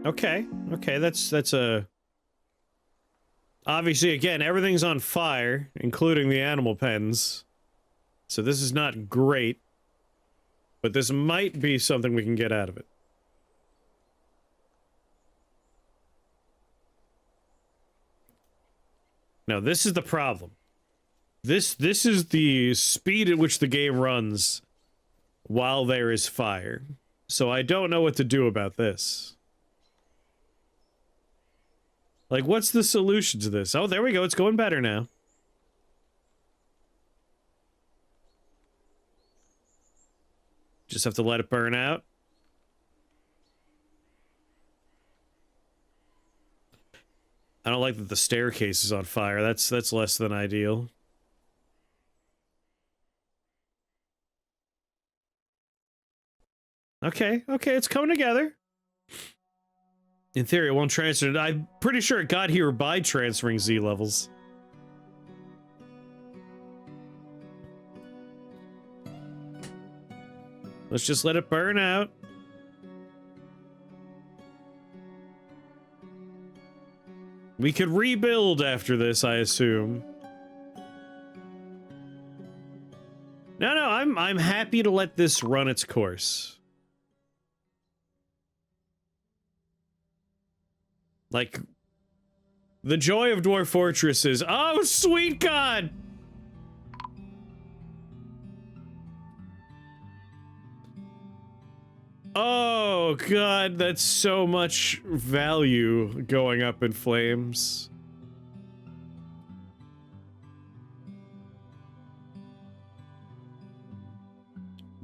Okay, okay, that's a... Obviously, again, everything's on fire, including the animal pens. So this is not great. But this might be something we can get out of it. Now, this is the problem. This is the speed at which the game runs while there is fire. So I don't know what to do about this. Like, what's the solution to this? Oh, there we go. It's going better now. Just have to let it burn out. I don't like that the staircase is on fire. That's less than ideal. Okay, okay, it's coming together. In theory, it won't transfer. I'm pretty sure it got here by transferring Z levels. Let's just let it burn out. We could rebuild after this, I assume. No, I'm happy to let this run its course. Like, the joy of Dwarf Fortress is, oh, sweet God! Oh, God, that's so much value going up in flames.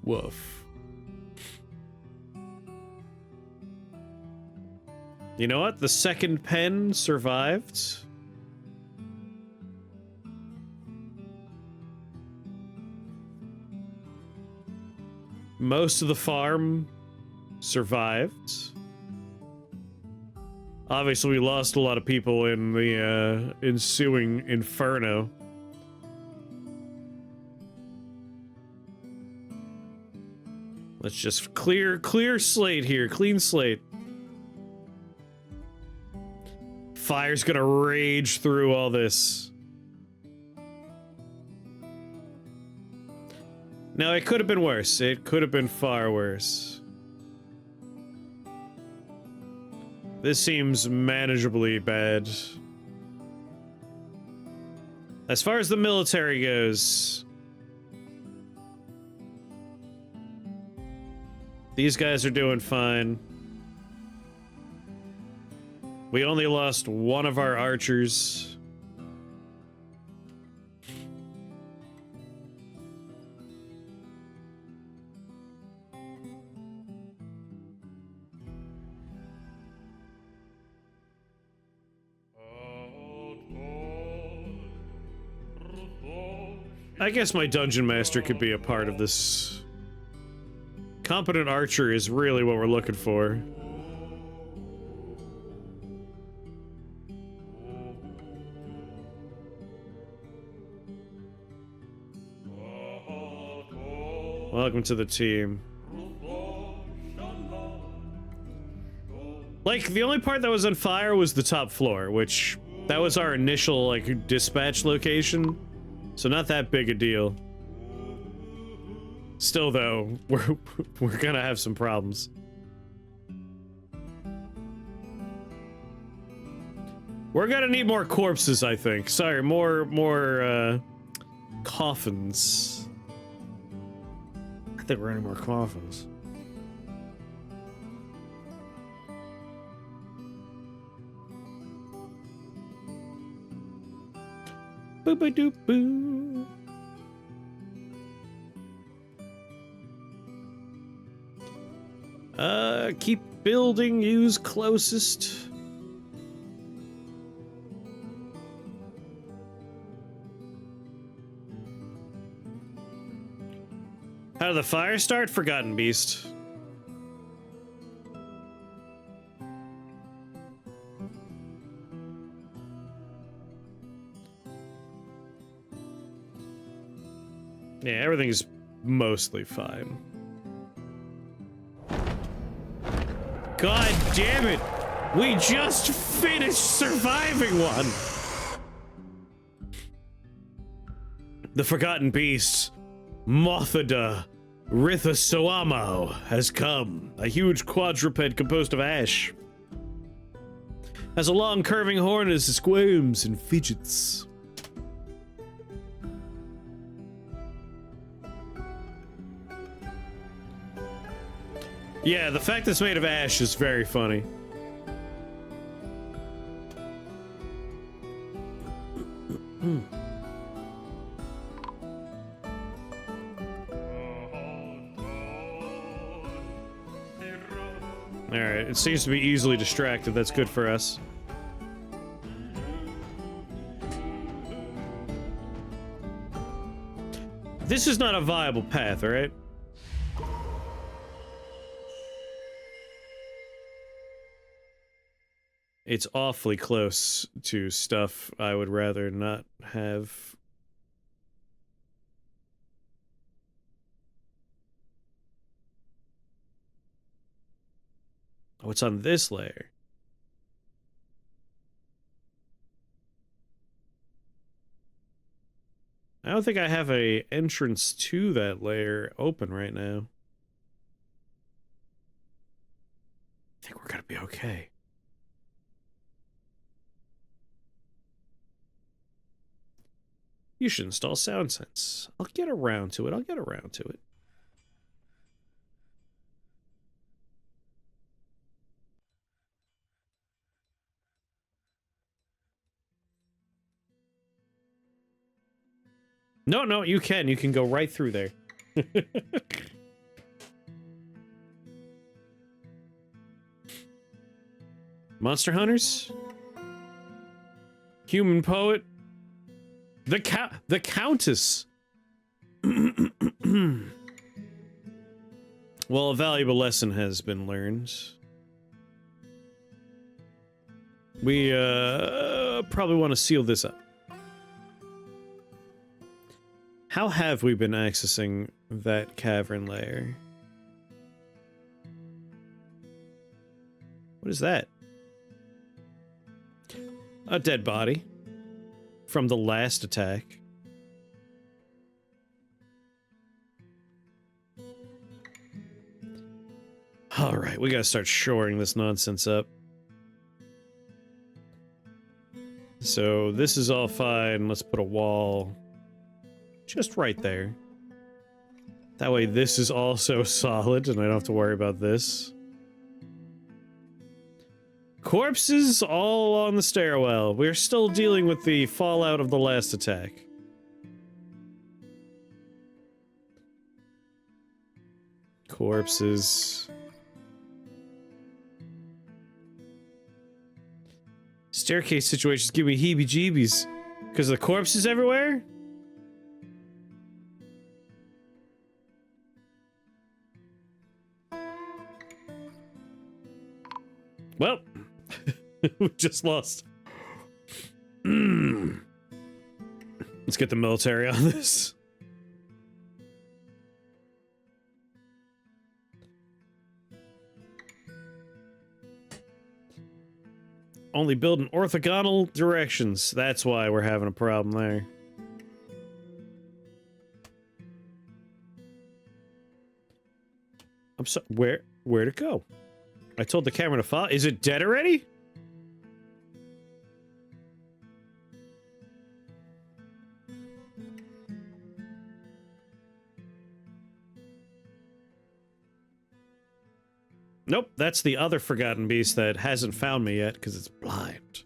Woof. You know what? The second pen survived. Most of the farm survived. Obviously, we lost a lot of people in the ensuing inferno. Let's just clear slate here, clean slate. Fire's gonna rage through all this. Now, it could have been worse. It could have been far worse. This seems manageably bad. As far as the military goes, these guys are doing fine. We only lost one of our archers. I guess my dungeon master could be a part of this. Competent archer is really what we're looking for. Welcome to the team. Like, the only part that was on fire was the top floor, which that was our initial, like, dispatch location. So not that big a deal. Still, though, we're gonna have some problems. We're gonna need more corpses, I think. Sorry, more coffins. I think we're gonna need more coffins. Boo-ba-doo-boo. Keep building, use closest. How did the fire start? Forgotten Beast. Yeah, everything's mostly fine. God damn it! We just finished surviving one! The Forgotten Beast, Mothida Rithosoamo, has come. A huge quadruped composed of ash. Has a long curving horn as it squirms and fidgets. Yeah, the fact that it's made of ash is very funny. Alright, it seems to be easily distracted. That's good for us. This is not a viable path, alright? It's awfully close to stuff I would rather not have. Oh, it's on this layer. I don't think I have a entrance to that layer open right now. I think we're gonna be okay. You should install sound sense. I'll get around to it. I'll get around to it. No, no, you can. You can go right through there. Monster Hunters? Human Poet? The Countess! Well, a valuable lesson has been learned. We, probably want to seal this up. How have we been accessing that cavern layer? What is that? A dead body. From the last attack. Alright, we gotta start shoring this nonsense up. So, this is all fine. Let's put a wall just right there. That way this is also solid and I don't have to worry about this. Corpses all along the stairwell. We're still dealing with the fallout of the last attack. Corpses. Staircase situations give me heebie-jeebies. Because of the corpses everywhere? Well, we just lost. Let's get the military on this. Only build in orthogonal directions. That's why we're having a problem there. I'm so where'd it go? I told the camera to follow. Is it dead already? Nope, that's the other Forgotten Beast that hasn't found me yet because it's blind.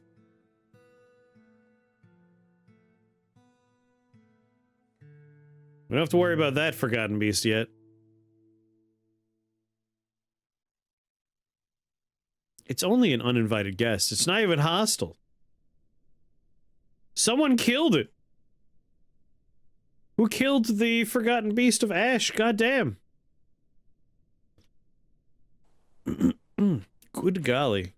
We don't have to worry about that Forgotten Beast yet. It's only an uninvited guest. It's not even hostile. Someone killed it. Who killed the Forgotten Beast of Ash? Goddamn. Good golly.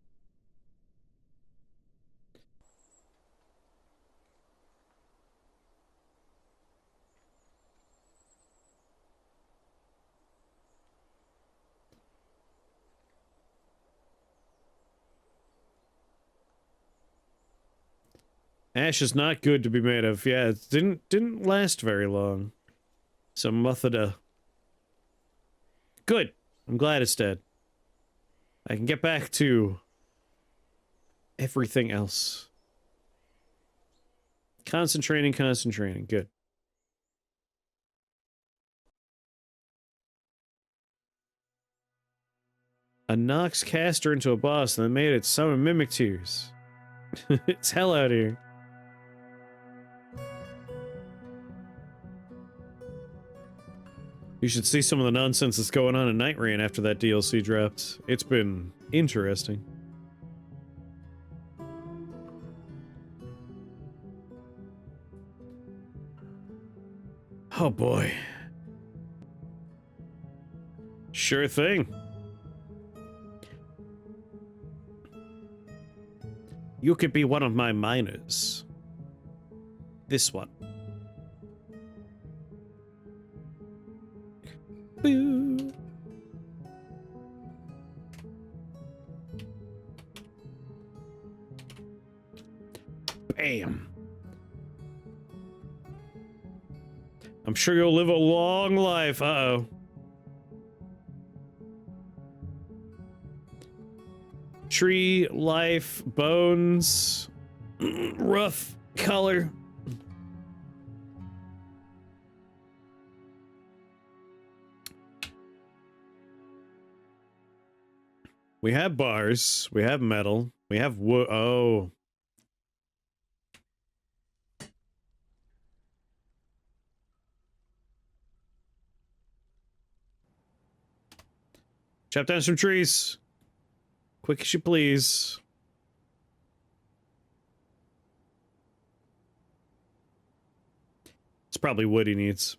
Ash is not good to be made of. Yeah, it didn't last very long. Some Muthada. Good. I'm glad it's dead. I can get back to everything else. Concentrating. Good. A Nox caster into a boss and then made it summon Mimic Tears. It's hell out here. You should see some of the nonsense that's going on in Night Rain after that DLC dropped. It's been interesting. Oh boy. Sure thing. You could be one of my miners. This one. Boo. Bam. I'm sure you'll live a long life. Uh-oh. Tree, life, bones, rough color. We have bars, we have metal, we have wood. Oh. Chop down some trees. Quick as you please. It's probably wood he needs.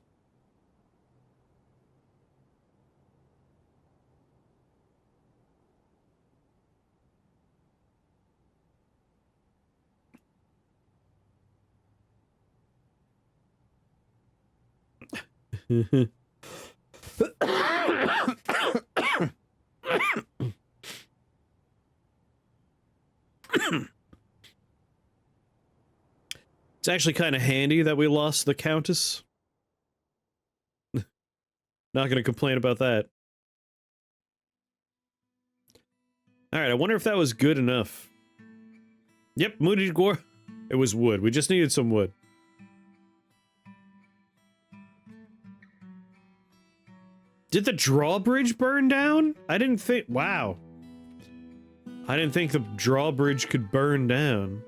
It's actually kind of handy that we lost the Countess. Not gonna complain about that. Alright, I wonder if that was good enough. Yep, Moody Gore. It was wood. We just needed some wood. Did the drawbridge burn down? I didn't think... Wow. I didn't think the drawbridge could burn down.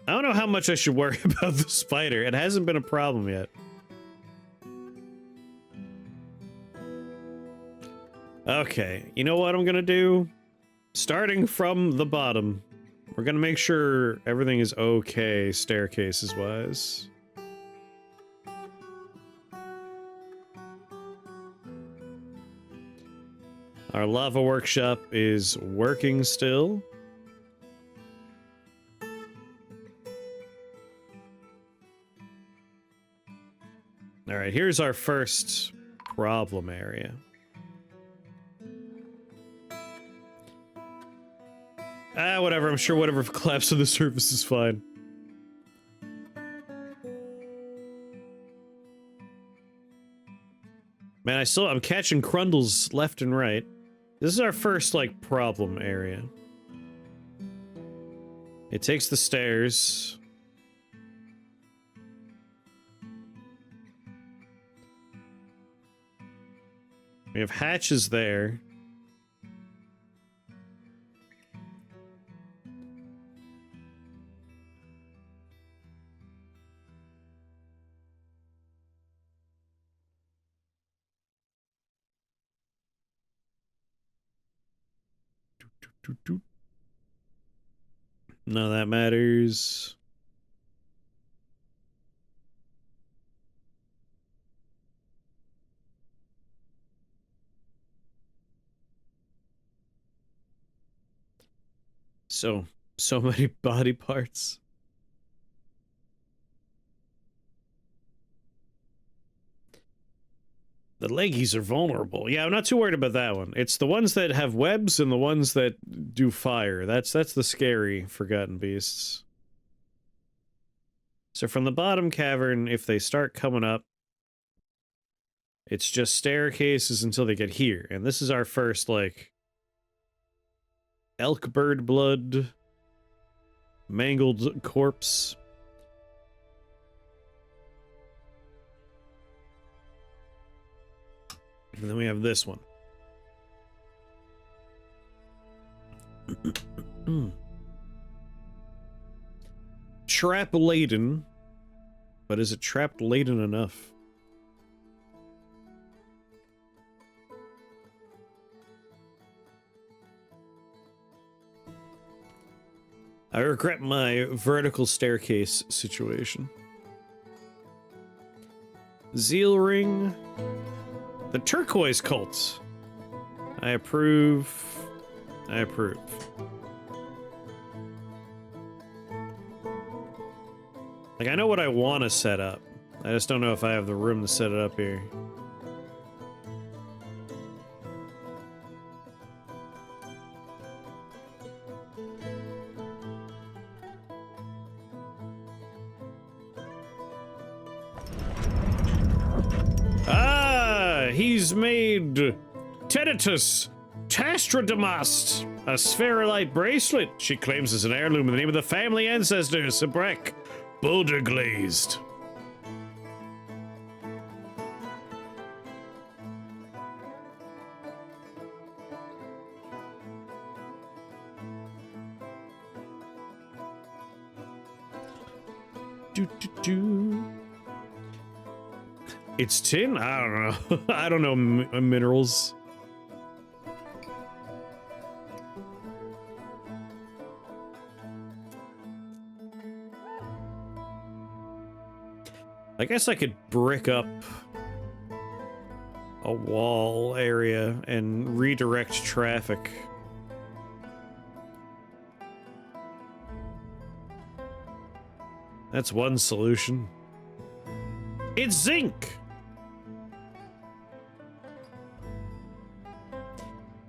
I don't know how much I should worry about the spider. It hasn't been a problem yet. Okay, you know what I'm gonna do? Starting from the bottom, we're gonna make sure everything is okay staircases-wise. Our lava workshop is working still. Alright, here's our first problem area. Ah, whatever, I'm sure whatever collapsed on the surface is fine. Man, I'm catching Crundles left and right. This is our first, like, problem area. It takes the stairs. We have hatches there. None of that matters. So many body parts. The leggies are vulnerable. Yeah, I'm not too worried about that one. It's the ones that have webs and the ones that do fire. That's the scary Forgotten Beasts. So from the bottom cavern, if they start coming up, it's just staircases until they get here. And this is our first, like, elk bird blood, mangled corpse. And then we have this one. Trap laden. But is it trap laden enough? I regret my vertical staircase situation. Zeal ring. The turquoise cult. I approve. I approve. Like, I know what I want to set up. I just don't know if I have the room to set it up here. He's made Teditus Tastradamast, a spherolite bracelet she claims is an heirloom in the name of the family ancestor, Sabrek, Boulder Glazed. It's tin? I don't know. I don't know minerals. I guess I could brick up a wall area and redirect traffic. That's one solution. It's zinc!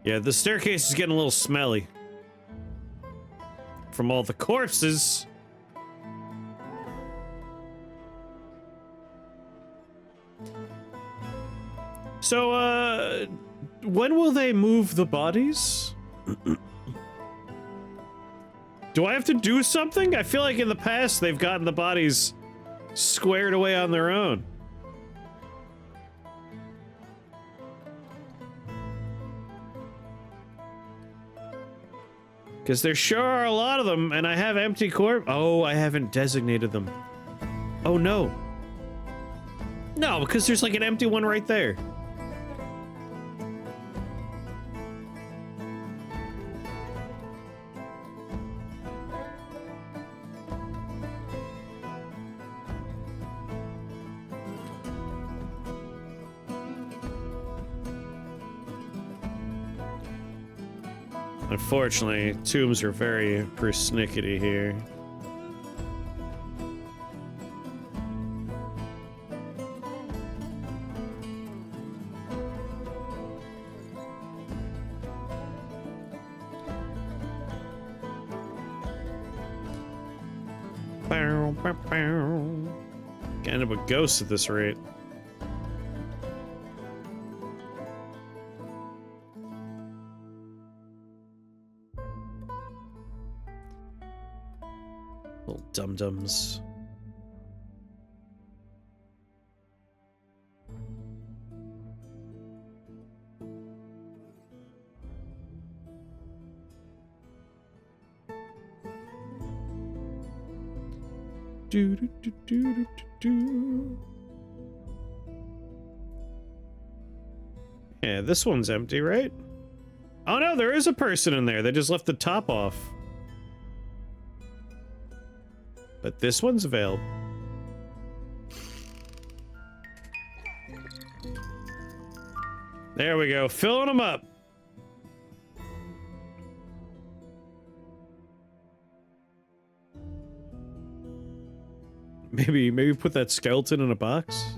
Yeah, the staircase is getting a little smelly. From all the corpses. So, when will they move the bodies? Do I have to do something? I feel like in the past they've gotten the bodies squared away on their own. Because there sure are a lot of them, and I have empty corp. Oh, I haven't designated them. Oh, no. No, because there's like an empty one right there. Unfortunately, tombs are very persnickety here. Bow, bow, bow. Gonna end up with ghosts at this rate. Little dum-dums. Do do do do do do. Yeah, this one's empty, right? Oh no, there is a person in there. They just left the top off. But this one's available. There we go, filling them up. Maybe put that skeleton in a box.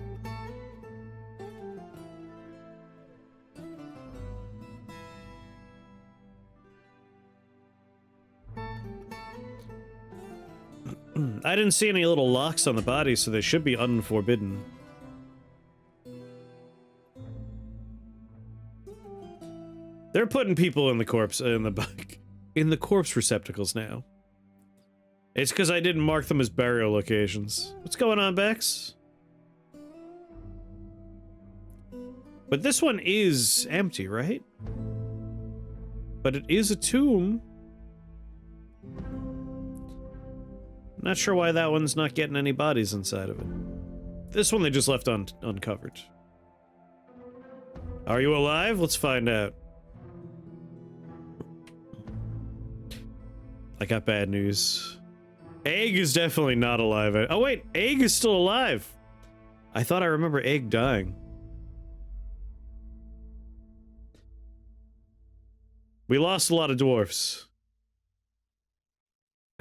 I didn't see any little locks on the body, so they should be unforbidden. They're putting people in the corpse in the corpse receptacles now. It's because I didn't mark them as burial locations. What's going on, Bex? But this one is empty, right? But it is a tomb. Not sure why that one's not getting any bodies inside of it. This one they just left uncovered. Are you alive? Let's find out. I got bad news. Egg is definitely not alive. Oh wait, Egg is still alive. I thought I remember Egg dying. We lost a lot of dwarfs.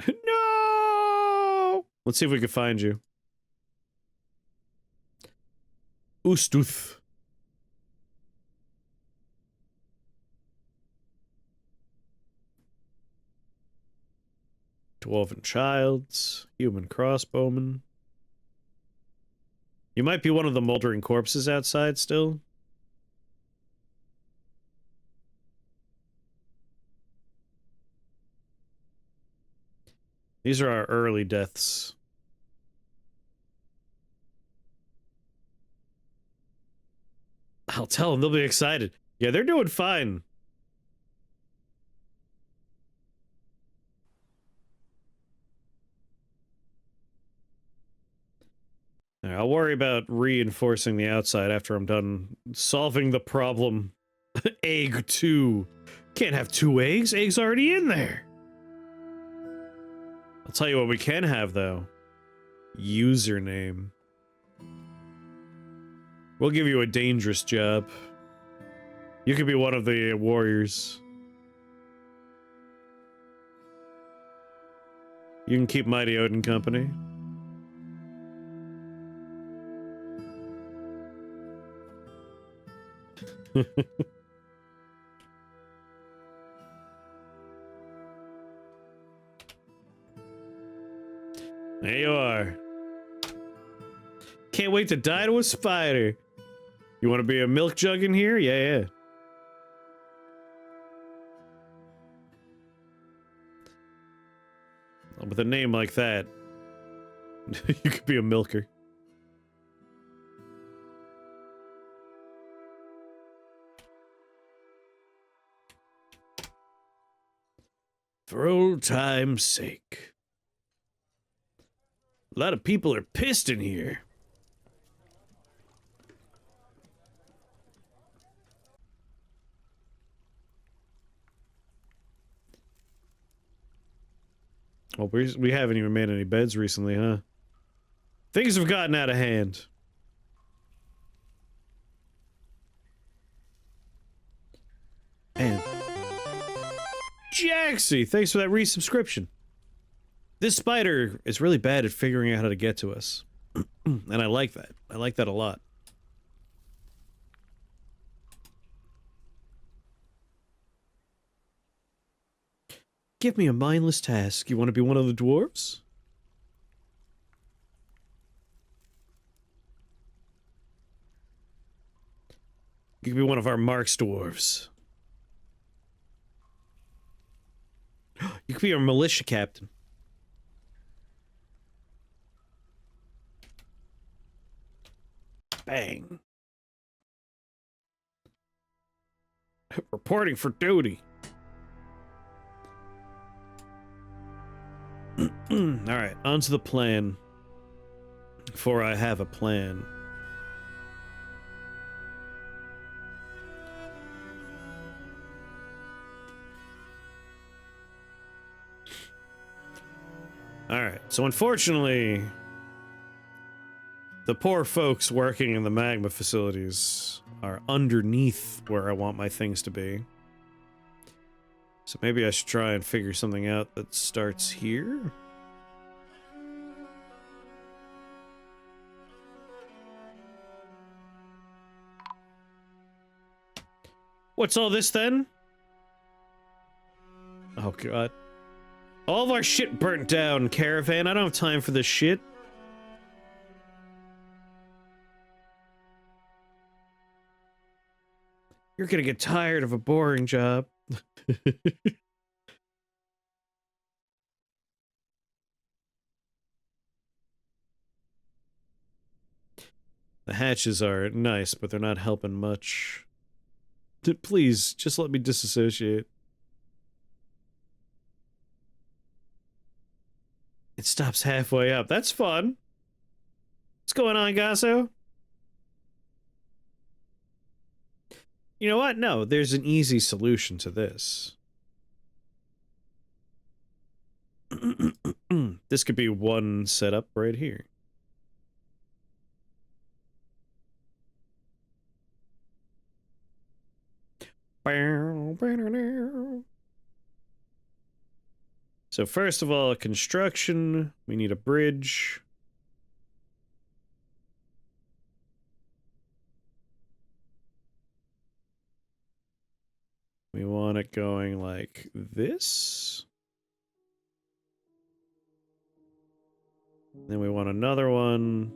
No! Let's see if we can find you. Ustuth. Dwarven childs, human crossbowman. You might be one of the moldering corpses outside still. These are our early deaths. I'll tell them, they'll be excited. Yeah, they're doing fine. I'll worry about reinforcing the outside after I'm done solving the problem. Egg 2. Can't have 2 eggs. Egg's already in there. I'll tell you what we can have, though. Username. We'll give you a dangerous job. You could be one of the warriors. You can keep Mighty Odin company. There you are. Can't wait to die to a spider. You want to be a milk jug in here? Yeah, yeah. With a name like that, you could be a milker. For old time's sake. A lot of people are pissed in here. Well, we haven't even made any beds recently, huh? Things have gotten out of hand. And Jaxie, thanks for that resubscription. This spider is really bad at figuring out how to get to us. And I like that. I like that a lot. Give me a mindless task. You want to be one of the dwarves? You could be one of our Mark's dwarves. You could be our militia captain. Bang. Reporting for duty. Alright, on to the plan. For I have a plan. Alright, so unfortunately, the poor folks working in the magma facilities are underneath where I want my things to be. So maybe I should try and figure something out that starts here? What's all this then? Oh god. All of our shit burnt down, caravan. I don't have time for this shit. You're gonna get tired of a boring job. The hatches are nice, but they're not helping much. Please, just let me disassociate. It stops halfway up. That's fun. What's going on, Gasso? You know what? No, there's an easy solution to this. This could be one setup right here. So first of all, construction. We need a bridge. We want it going like this. Then we want another one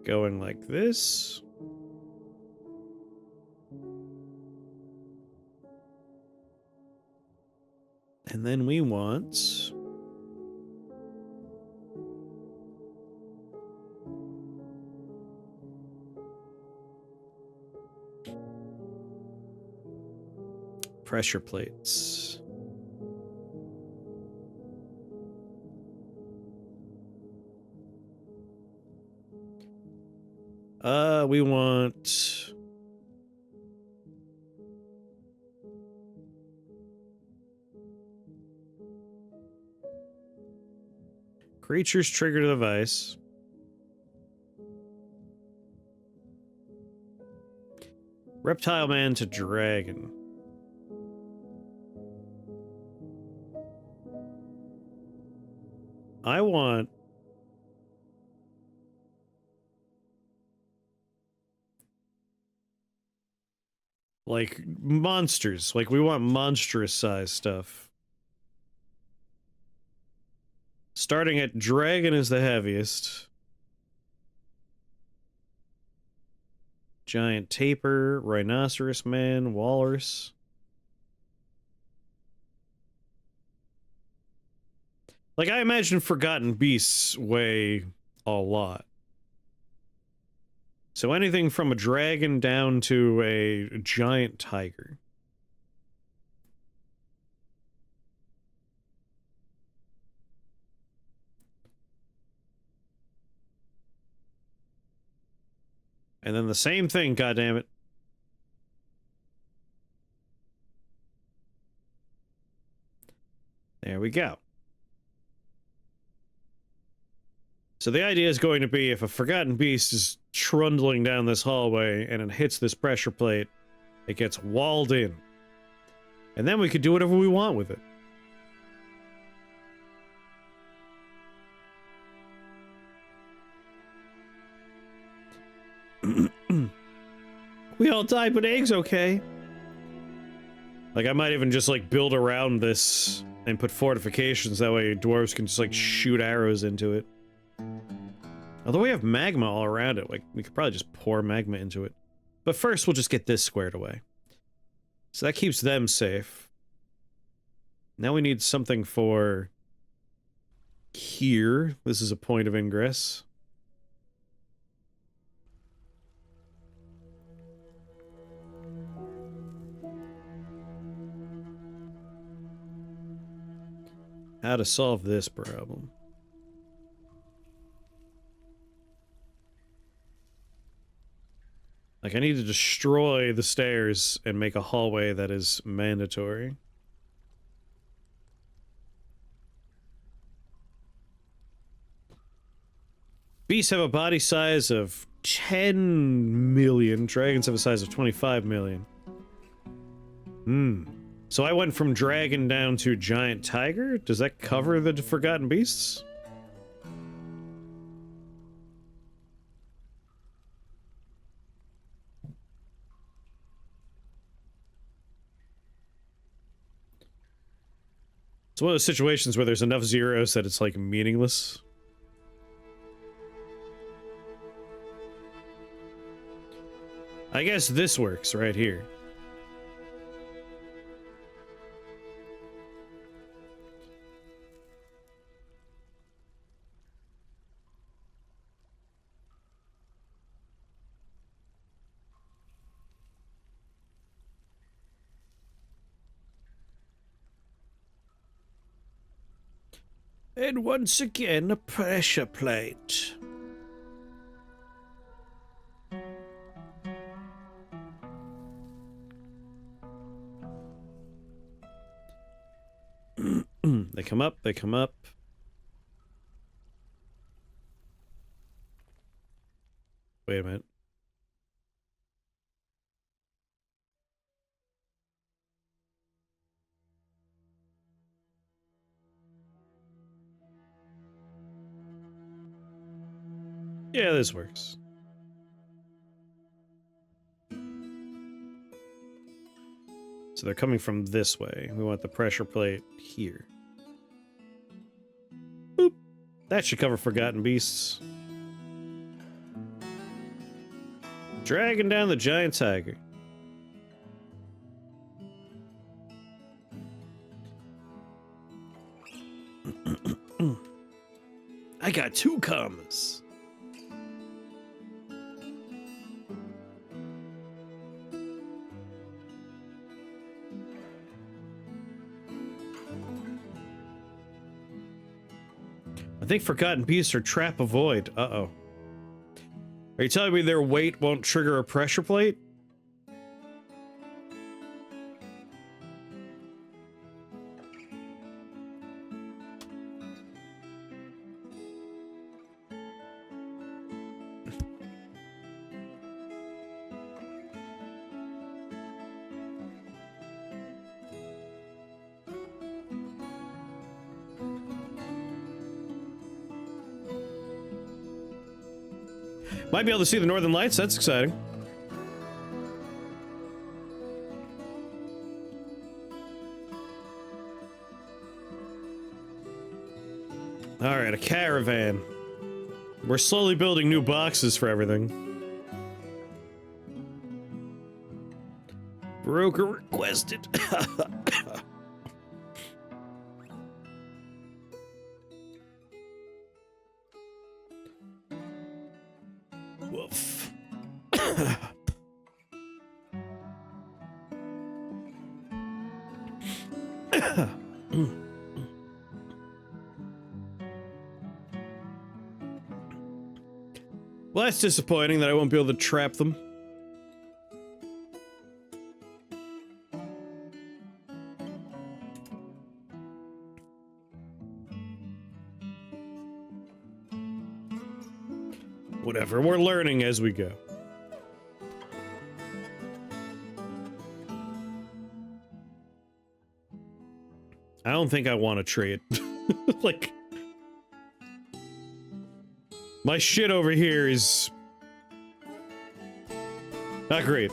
going like this. And then we want pressure plates. We want creatures trigger device. Reptile man to dragon. I want like monsters. Like we want monstrous size stuff. Starting at dragon is the heaviest. Giant tapir, rhinoceros man, walrus. Like, I imagine Forgotten Beasts weigh a lot. So anything from a dragon down to a giant tiger. And then the same thing, goddammit. There we go. So the idea is going to be if a Forgotten Beast is trundling down this hallway and it hits this pressure plate, it gets walled in. And then we could do whatever we want with it. We all died, but Egg's okay. Like, I might even just, like, build around this and put fortifications. That way dwarves can just, like, shoot arrows into it. Although we have magma all around it. Like, we could probably just pour magma into it. But first, we'll just get this squared away. So that keeps them safe. Now we need something for here. This is a point of ingress. How to solve this problem. Like, I need to destroy the stairs and make a hallway that is mandatory. Beasts have a body size of 10 million. Dragons have a size of 25 million. So I went from dragon down to giant tiger? Does that cover the Forgotten Beasts? It's one of those situations where there's enough zeros that it's like meaningless. I guess this works right here. And once again, a pressure plate. They come up, they come up. Wait a minute. Yeah, this works. So they're coming from this way. We want the pressure plate here. Boop. That should cover Forgotten Beasts. Dragging down the giant tiger. I got 2 commas. I think Forgotten Beasts are trap avoid. Uh-oh. Are you telling me their weight won't trigger a pressure plate? Might be able to see the Northern Lights. That's exciting. All right, a caravan. We're slowly building new boxes for everything. Broker requested. Woof. Well, that's disappointing that I won't be able to trap them. Whatever, we're learning as we go. I don't think I want to trade. Like, my shit over here is not great.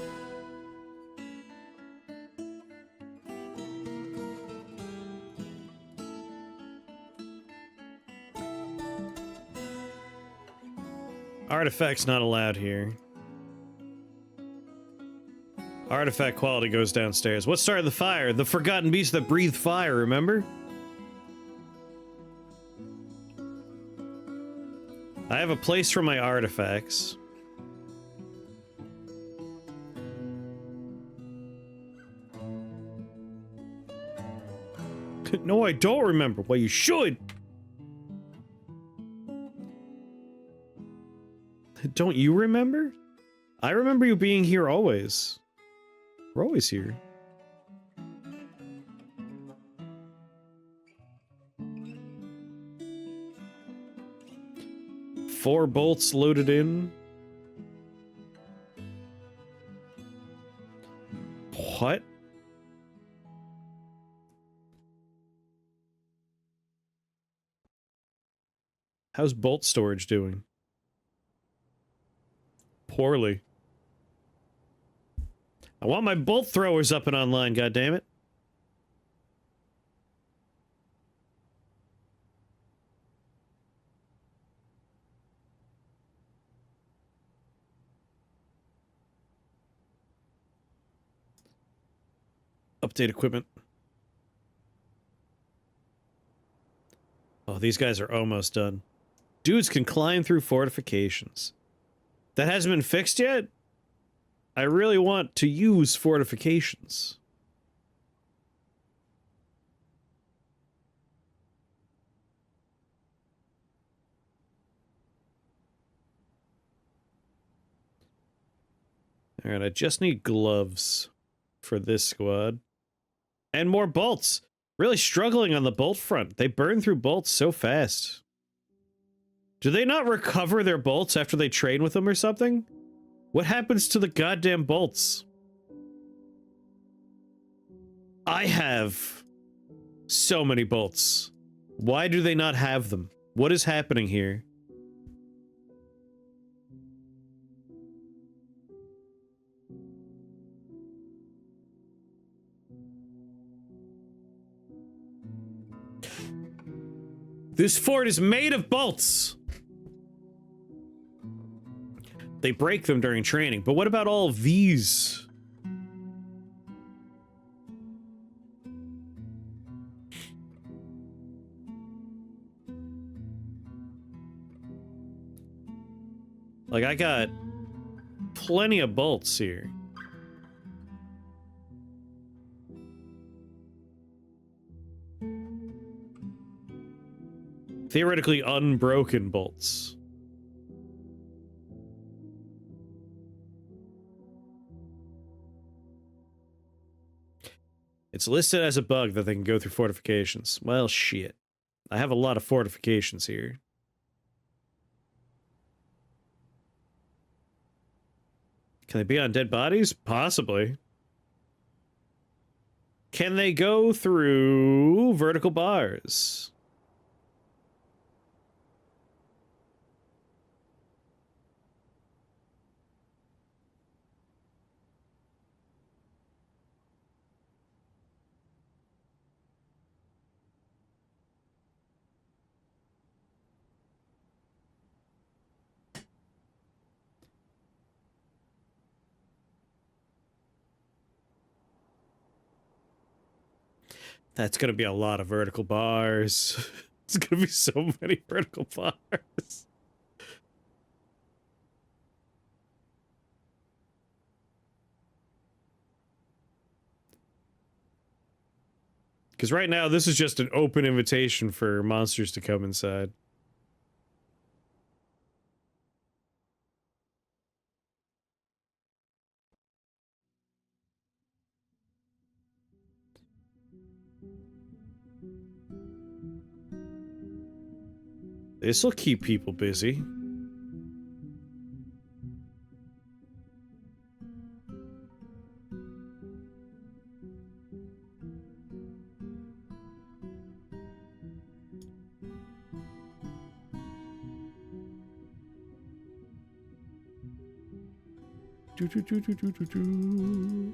Artifacts not allowed here. Artifact quality goes downstairs. What started the fire? The forgotten beast that breathed fire, remember? I have a place for my artifacts. No, I don't remember. Well, you should. Don't you remember? I remember you being here always. We're always here. Four bolts loaded in. What? How's bolt storage doing? Poorly. I want my bolt throwers up and online, goddammit. Update equipment. Oh, these guys are almost done. Dudes can climb through fortifications. That hasn't been fixed yet? I really want to use fortifications. Alright, I just need gloves for this squad. And more bolts! Really struggling on the bolt front. They burn through bolts so fast. Do they not recover their bolts after they train with them or something? What happens to the goddamn bolts? I have so many bolts. Why do they not have them? What is happening here? This fort is made of bolts! They break them during training, but what about all of these? Like, I got plenty of bolts here. Theoretically unbroken bolts. It's listed as a bug that they can go through fortifications. Well, shit. I have a lot of fortifications here. Can they be on dead bodies? Possibly. Can they go through vertical bars? That's gonna be a lot of vertical bars. It's gonna be so many vertical bars. Because right now, this is just an open invitation for monsters to come inside. This'll keep people busy. Do, do, do, do, do, do, do.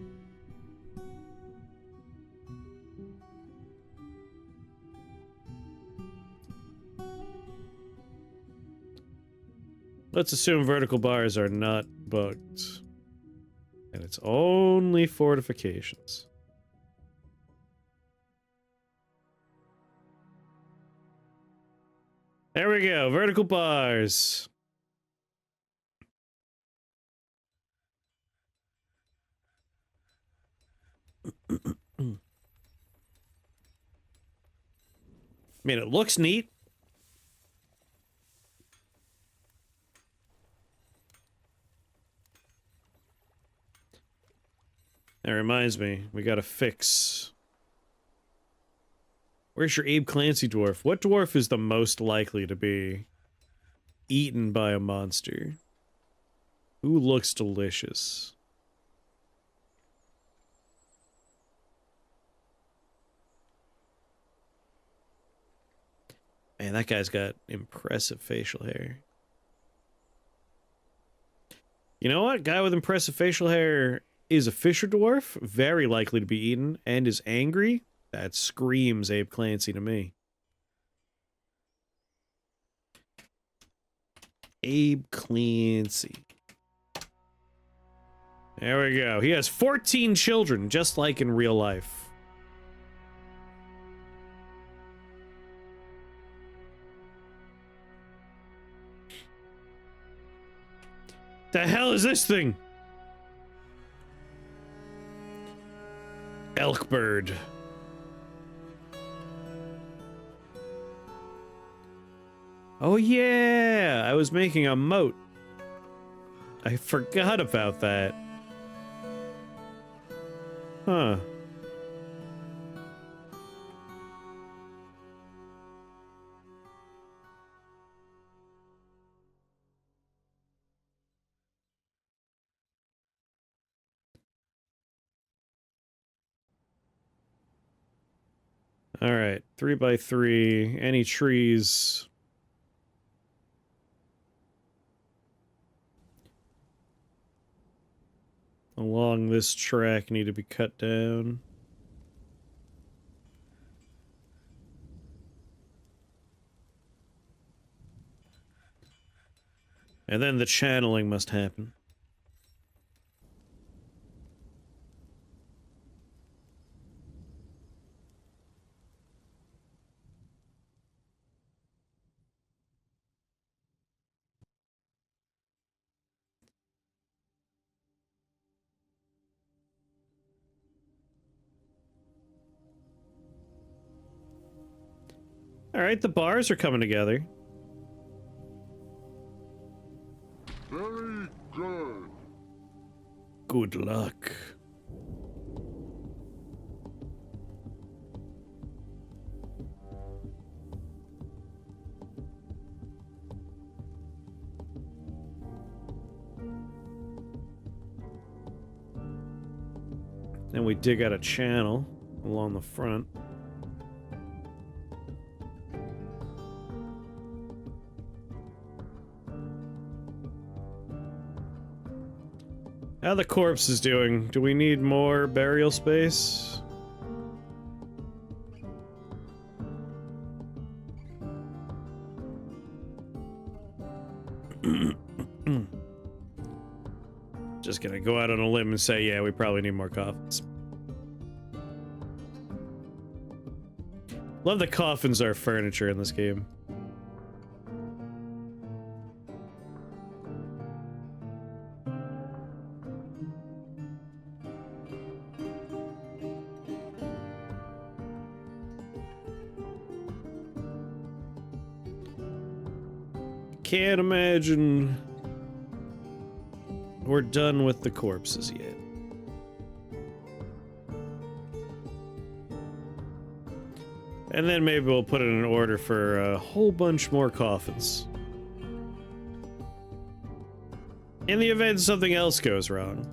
Let's assume vertical bars are not bugged. And it's only fortifications. There we go, vertical bars. I mean, it looks neat. That reminds me, we gotta fix... Where's your Abe Clancy dwarf? What dwarf is the most likely to be eaten by a monster? Who looks delicious? Man, that guy's got impressive facial hair. You know what? Guy with impressive facial hair is a fisher dwarf, very likely to be eaten, and is angry. That screams Abe Clancy to me. Abe Clancy. There we go. He has 14 children, just like in real life. The hell is this thing? Elk bird. Oh yeah, I was making a moat. I forgot about that. Huh. All right, 3x3. Any trees? Along this track need to be cut down. And then the channeling must happen. All right, the bars are coming together. Very good. Good luck. Then we dig out a channel along the front. How the corpse is doing? Do we need more burial space? Just gonna go out on a limb and say, yeah, we probably need more coffins. Love that coffins are furniture in this game. Can't imagine we're done with the corpses yet. And then maybe we'll put in an order for a whole bunch more coffins. In the event something else goes wrong.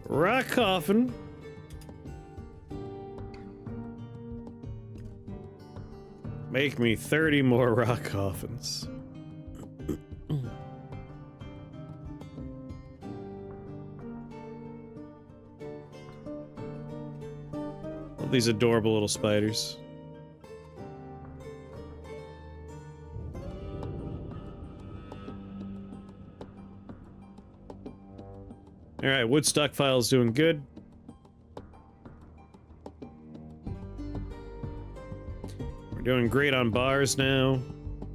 Rock coffin. Make me 30 more rock coffins. Love these adorable little spiders. Alright, wood stockpile's doing good. We're doing great on bars now.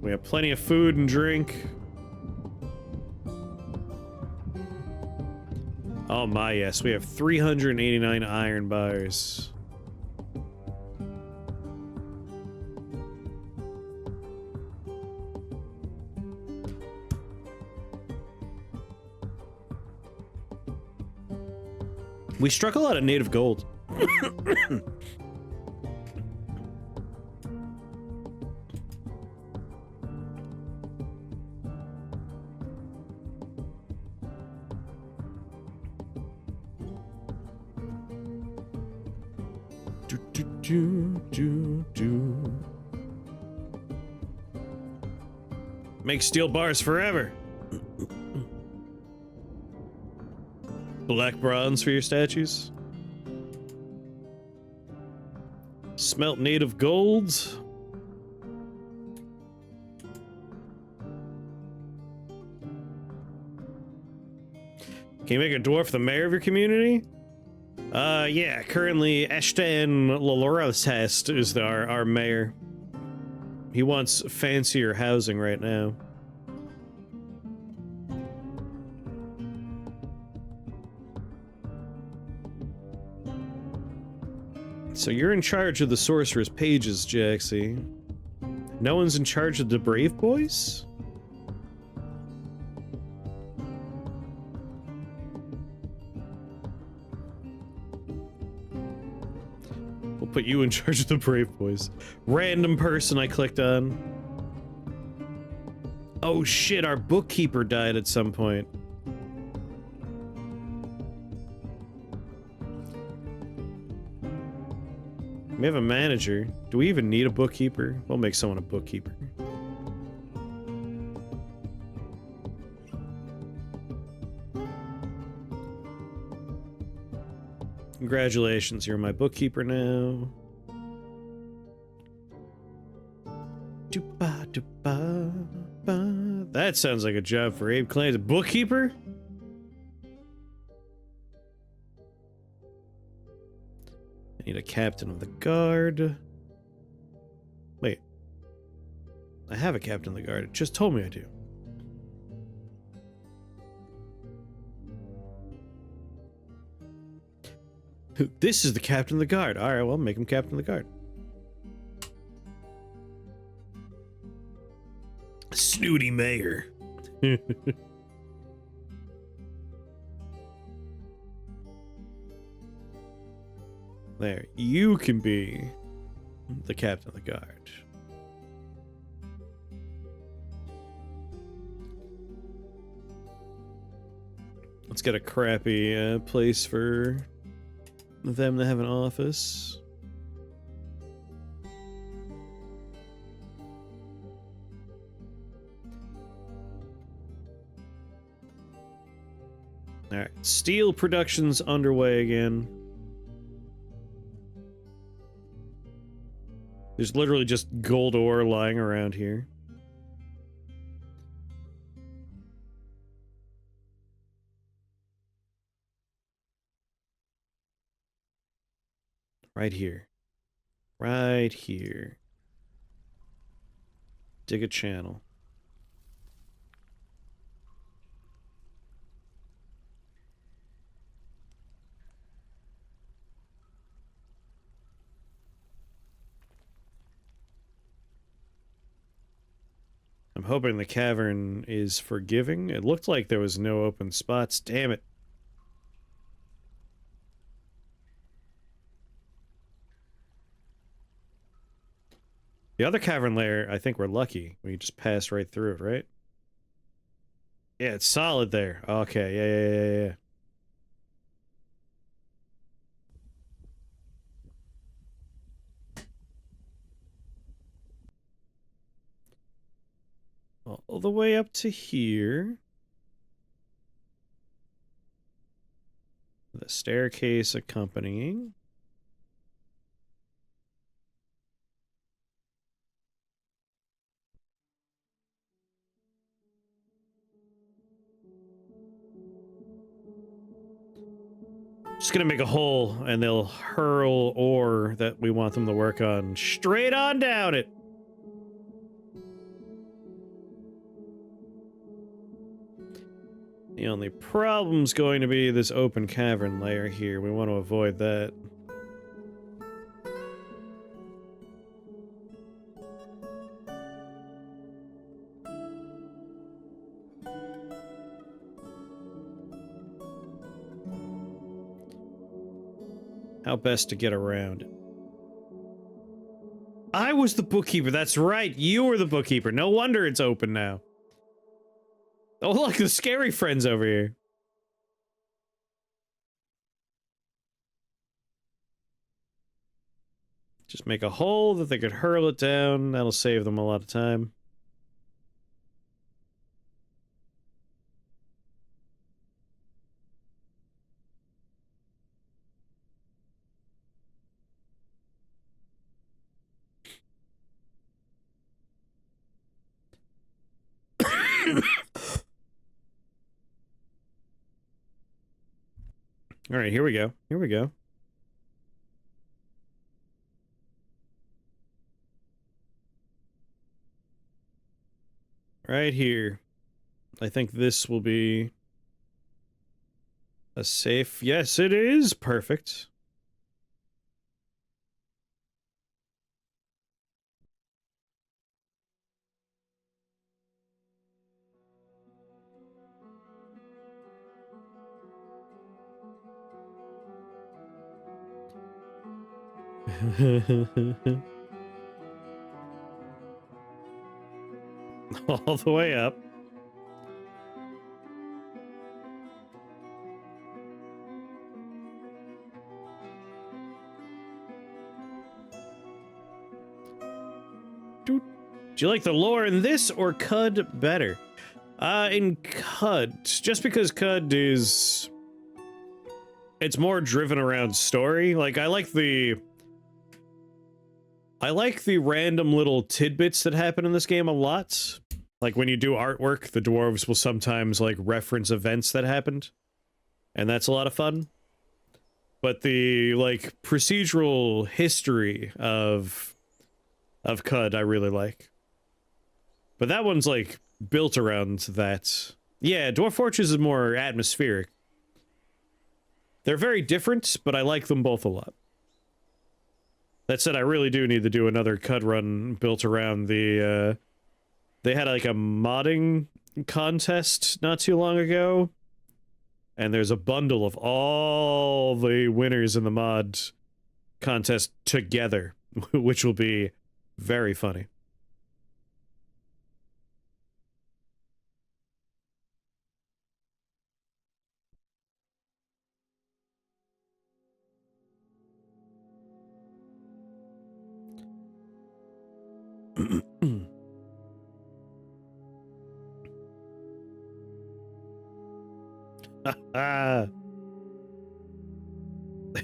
We have plenty of food and drink. Oh my, yes, we have 389 iron bars. We struck a lot of native gold. Make steel bars forever. Black bronze for your statues. Smelt native gold. Can you make a dwarf the mayor of your community? Yeah, currently Ashton Lolorethest is our mayor. He wants fancier housing right now. So you're in charge of the sorcerer's pages, Jaxie. No one's in charge of the brave boys? We'll put you in charge of the brave boys. Random person I clicked on. Oh shit, our bookkeeper died at some point. We have a manager. Do we even need a bookkeeper? We'll make someone a bookkeeper. Congratulations, you're my bookkeeper now. That sounds like a job for Abe Clan's bookkeeper? I need a captain of the guard. Wait. I have a captain of the guard. It just told me I do. This is the captain of the guard. Alright, well, make him captain of the guard. Snooty mayor. There, you can be the captain of the guard. Let's get a crappy place for them to have an office. Alright, steel production's underway again. There's literally just gold ore lying around here. Right here. Right here. Dig a channel. I'm hoping the cavern is forgiving. It looked like there was no open spots. Damn it. The other cavern layer, I think we're lucky. We just passed right through it, right? Yeah, it's solid there. Okay, yeah. All the way up to here. The staircase accompanying. Just gonna make a hole, and they'll hurl ore that we want them to work on straight on down it. The only problem's going to be this open cavern layer here. We want to avoid that. How best to get around it? I was the bookkeeper, that's right. You were the bookkeeper. No wonder it's open now. Oh, look, the scary friend's over here. Just make a hole that they could hurl it down. That'll save them a lot of time. All right, here we go. Here we go. Right here. I think this will be a safe... Yes, it is! Perfect. All the way up. Do you like the lore in this or Cud better? In Cud, just because Cud is... It's more driven around story. Like, I like the random little tidbits that happen in this game a lot. Like, when you do artwork, the dwarves will sometimes, like, reference events that happened. And that's a lot of fun. But the, like, procedural history of Cud I really like. But that one's, like, built around that. Yeah, Dwarf Fortress is more atmospheric. They're very different, but I like them both a lot. That said, I really do need to do another Cud run built around the, they had, like, a modding contest not too long ago. And there's a bundle of all the winners in the mod contest together, which will be very funny.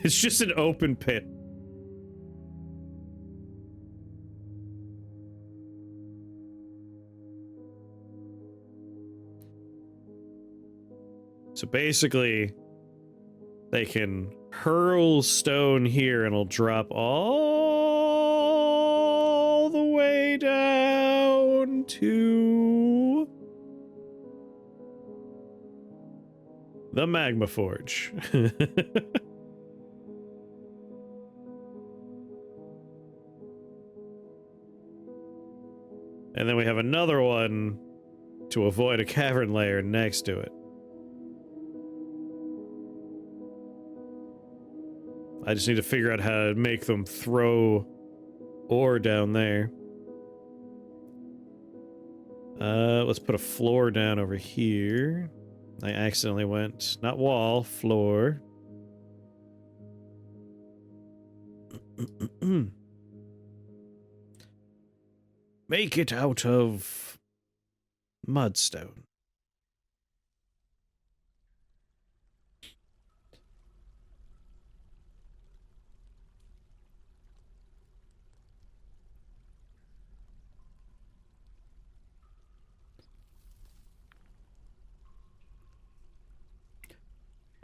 It's just an open pit. So basically, they can hurl stone here and it'll drop all the way down to the Magma Forge. And then we have another one to avoid a cavern layer next to it. I just need to figure out how to make them throw ore down there. Let's put a floor down over here. I accidentally went, not wall, floor. Make it out of mudstone.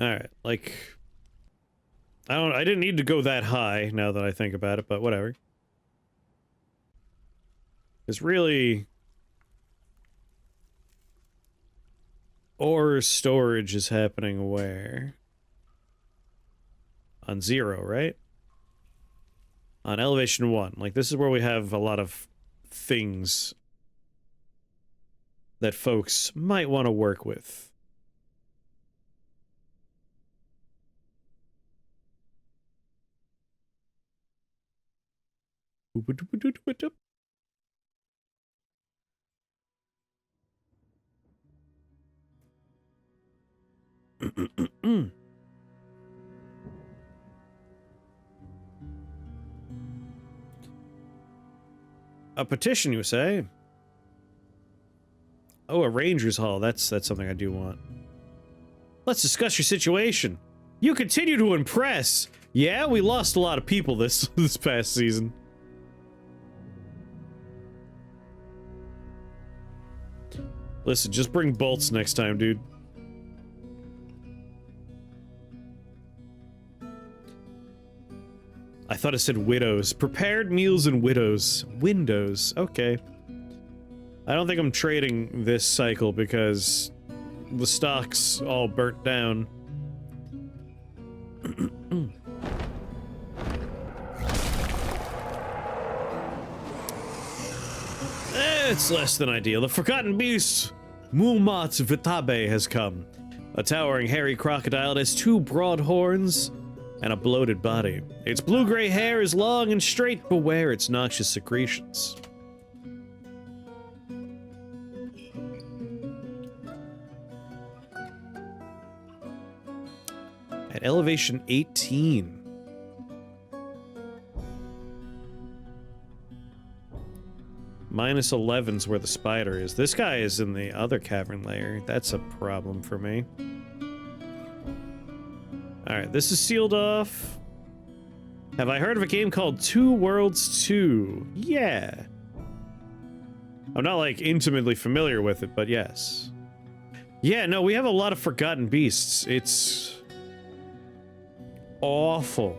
Alright, like... I didn't need to go that high, now that I think about it, but whatever. Because really... ore storage is happening where? On 0, right? On elevation 1. Like, this is where we have a lot of things that folks might want to work with. A petition, you say? Oh, a ranger's hall. That's something I do want. Let's discuss your situation. You continue to impress. Yeah, we lost a lot of people this past season. Listen, just bring bolts next time, dude. I thought it said widows. Prepared meals and widows. Windows. Okay. I don't think I'm trading this cycle because the stock's all burnt down. It's less than ideal. The Forgotten Beast, Mulmat Vitabe, has come. A towering hairy crocodile that has 2 broad horns and a bloated body. Its blue-gray hair is long and straight. Beware its noxious secretions. At elevation 18. Minus 11's where the spider is. This guy is in the other cavern layer. That's a problem for me. Alright, this is sealed off. Have I heard of a game called Two Worlds 2? Yeah. I'm not, like, intimately familiar with it, but yes. Yeah, no, we have a lot of forgotten beasts. It's awful.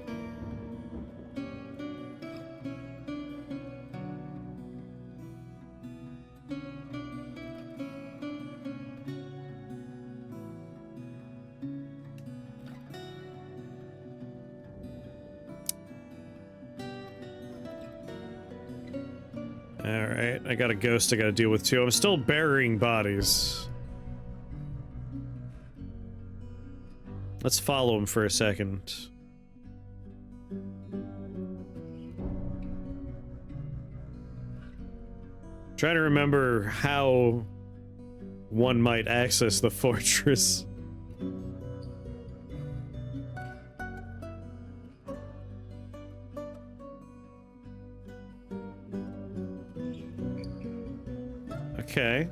Alright, I got a ghost I gotta deal with too. I'm still burying bodies. Let's follow him for a second. Trying to remember how one might access the fortress. Okay.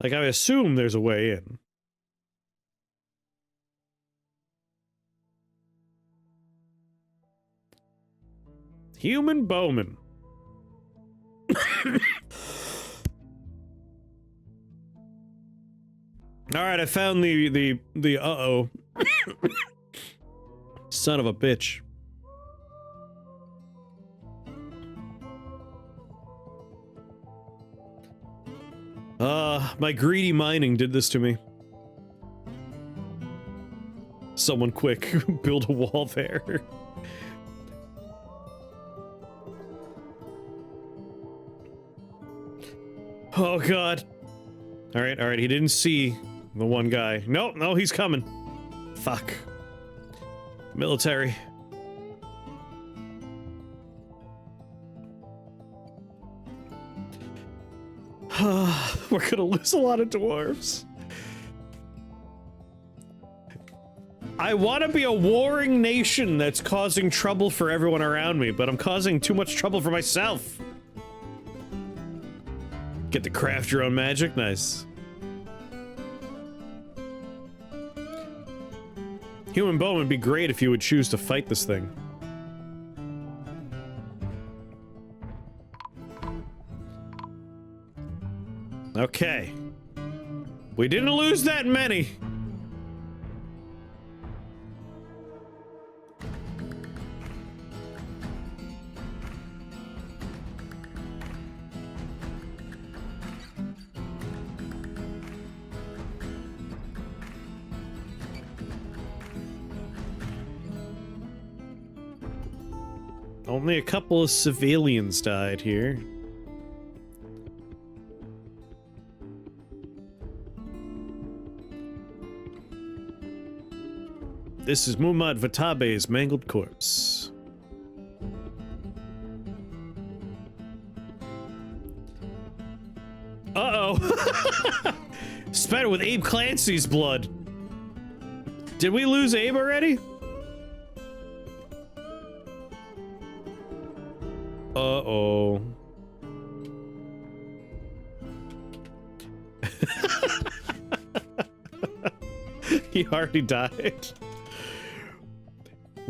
Like, I assume there's a way in. Human Bowman. Alright, I found the uh-oh. Son of a bitch. My greedy mining did this to me. Someone quick, build a wall there. Oh god. Alright, he didn't see the one guy. No, he's coming. Fuck. Military. We're gonna lose a lot of dwarves. I want to be a warring nation that's causing trouble for everyone around me, but I'm causing too much trouble for myself. Get to craft your own magic, nice. Human Bowman would be great if you would choose to fight this thing. Okay. We didn't lose that many. Only a couple of civilians died here. This is Mulmat Vitabe's mangled corpse. Uh-oh. Spatter with Abe Clancy's blood. Did we lose Abe already? Uh-oh. He already died.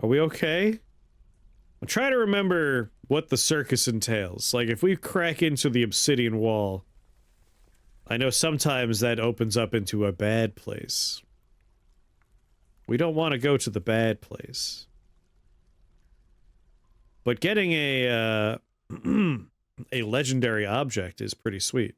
Are we okay? I'm trying to remember what the circus entails. Like, if we crack into the obsidian wall, I know sometimes that opens up into a bad place. We don't want to go to the bad place. But getting a, a legendary object is pretty sweet.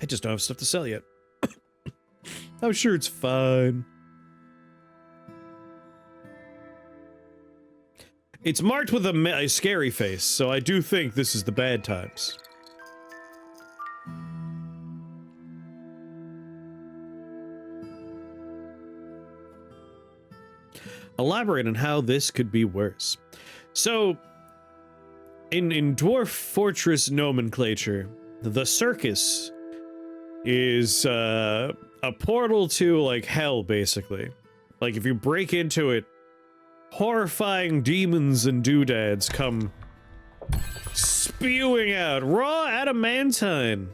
I just don't have stuff to sell yet. I'm sure it's fine. It's marked with a scary face, so I do think this is the bad times. Elaborate on how this could be worse. So, in Dwarf Fortress nomenclature, the circus is a portal to, like, hell, basically. Like, if you break into it, horrifying demons and doodads come spewing out. Raw adamantine.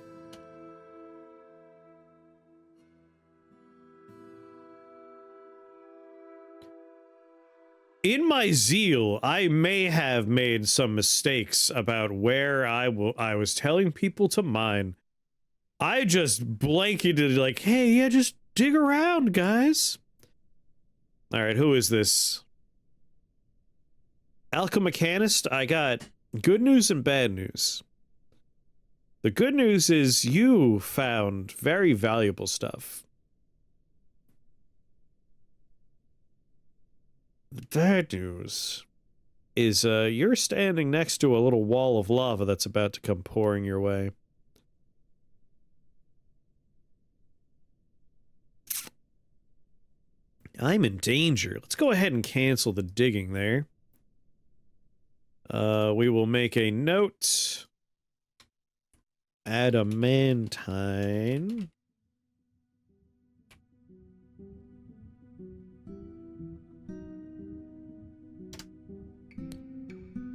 In my zeal, I may have made some mistakes about where I was telling people to mine. I just blanketed like, hey, yeah, just dig around, guys. Alright, who is this? Alchemechanist, I got good news and bad news. The good news is you found very valuable stuff. The bad news is you're standing next to a little wall of lava that's about to come pouring your way. I'm in danger. Let's go ahead and cancel the digging there. We will make a note. Adamantine.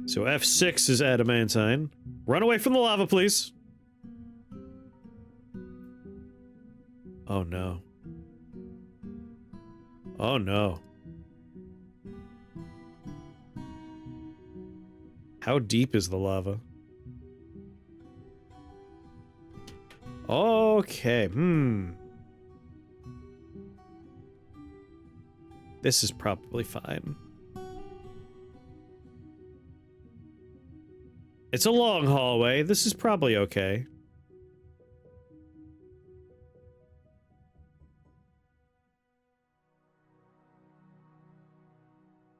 So F6 is adamantine. Run away from the lava, please. Oh no. Oh no. How deep is the lava? Okay, This is probably fine. It's a long hallway. This is probably okay.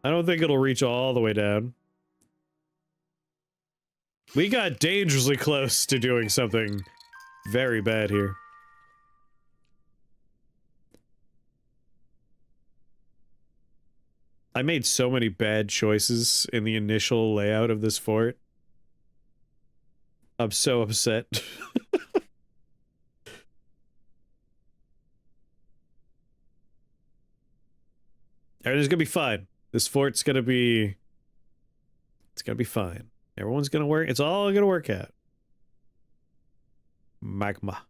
I don't think it'll reach all the way down. We got dangerously close to doing something very bad here. I made so many bad choices in the initial layout of this fort. I'm so upset. Everything's gonna be fine. This fort's gonna be... It's gonna be fine. Everyone's gonna work. It's all gonna work out. Magma.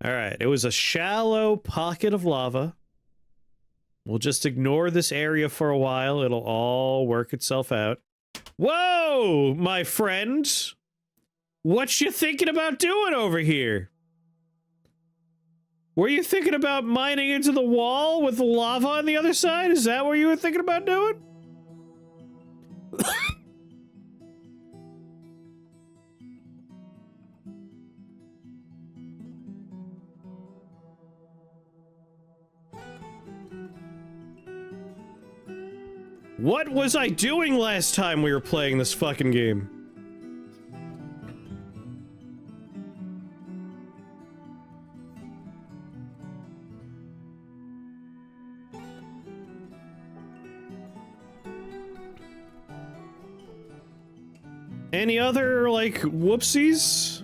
Alright, it was a shallow pocket of lava. We'll just ignore this area for a while. It'll all work itself out. Whoa, my friend! What you thinking about doing over here? Were you thinking about mining into the wall with the lava on the other side? Is that what you were thinking about doing? What was I doing last time we were playing this fucking game? Any other, like, whoopsies?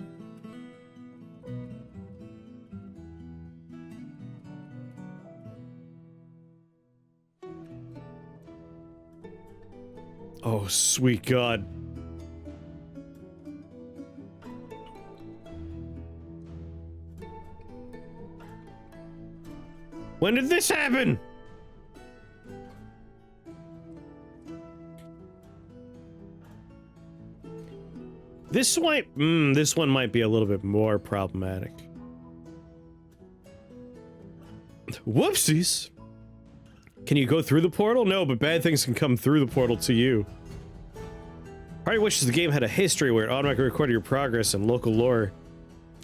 Oh, sweet God. When did this happen? This one might be a little bit more problematic. Whoopsies! Can you go through the portal? No, but bad things can come through the portal to you. Party wishes the game had a history where it automatically recorded your progress and local lore.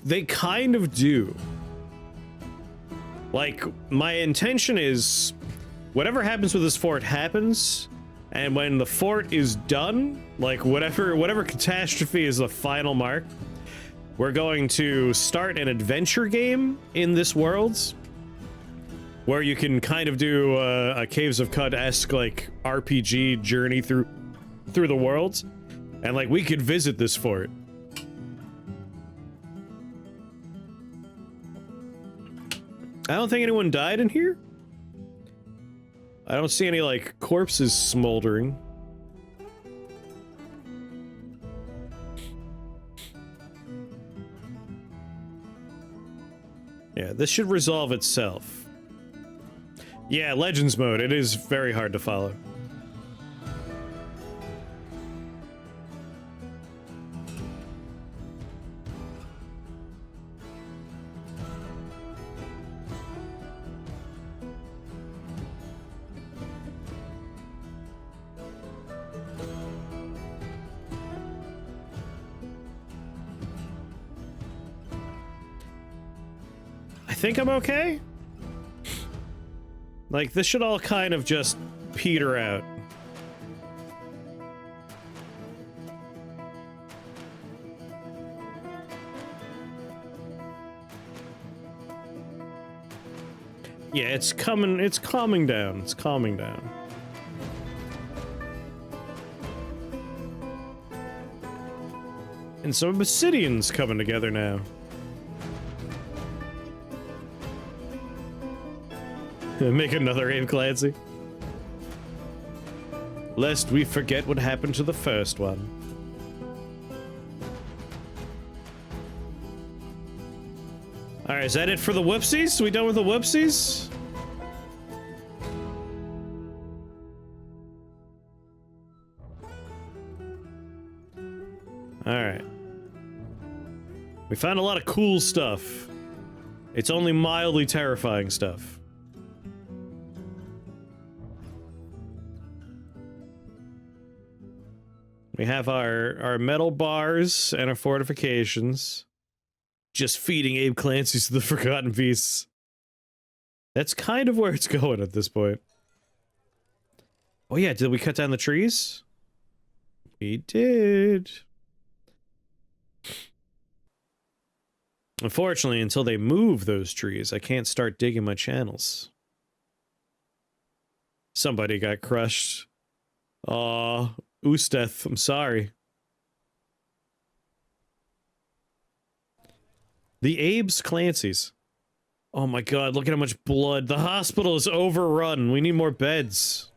They kind of do. Like, my intention is, whatever happens with this fort happens, and when the fort is done, like whatever catastrophe is the final mark, we're going to start an adventure game in this world, where you can kind of do a Caves of Qud-esque like RPG journey through the world, and like we could visit this fort. I don't think anyone died in here. I don't see any, like, corpses smoldering. Yeah, this should resolve itself. Yeah, Legends mode. It is very hard to follow. I think I'm okay. Like, this should all kind of just peter out. Yeah, it's calming down. It's calming down. And some obsidian's coming together now. Make another Abe Clancy. Lest we forget what happened to the first one. Alright, is that it for the whoopsies? We done with the whoopsies? Alright. We found a lot of cool stuff. It's only mildly terrifying stuff. We have our metal bars and our fortifications. Just feeding Abe Clancy's to the Forgotten Beasts. That's kind of where it's going at this point. Oh yeah, did we cut down the trees? We did. Unfortunately, until they move those trees, I can't start digging my channels. Somebody got crushed. Aw. Usteth, I'm sorry. The Abe's Clancy's. Oh my god, look at how much blood. The hospital is overrun. We need more beds.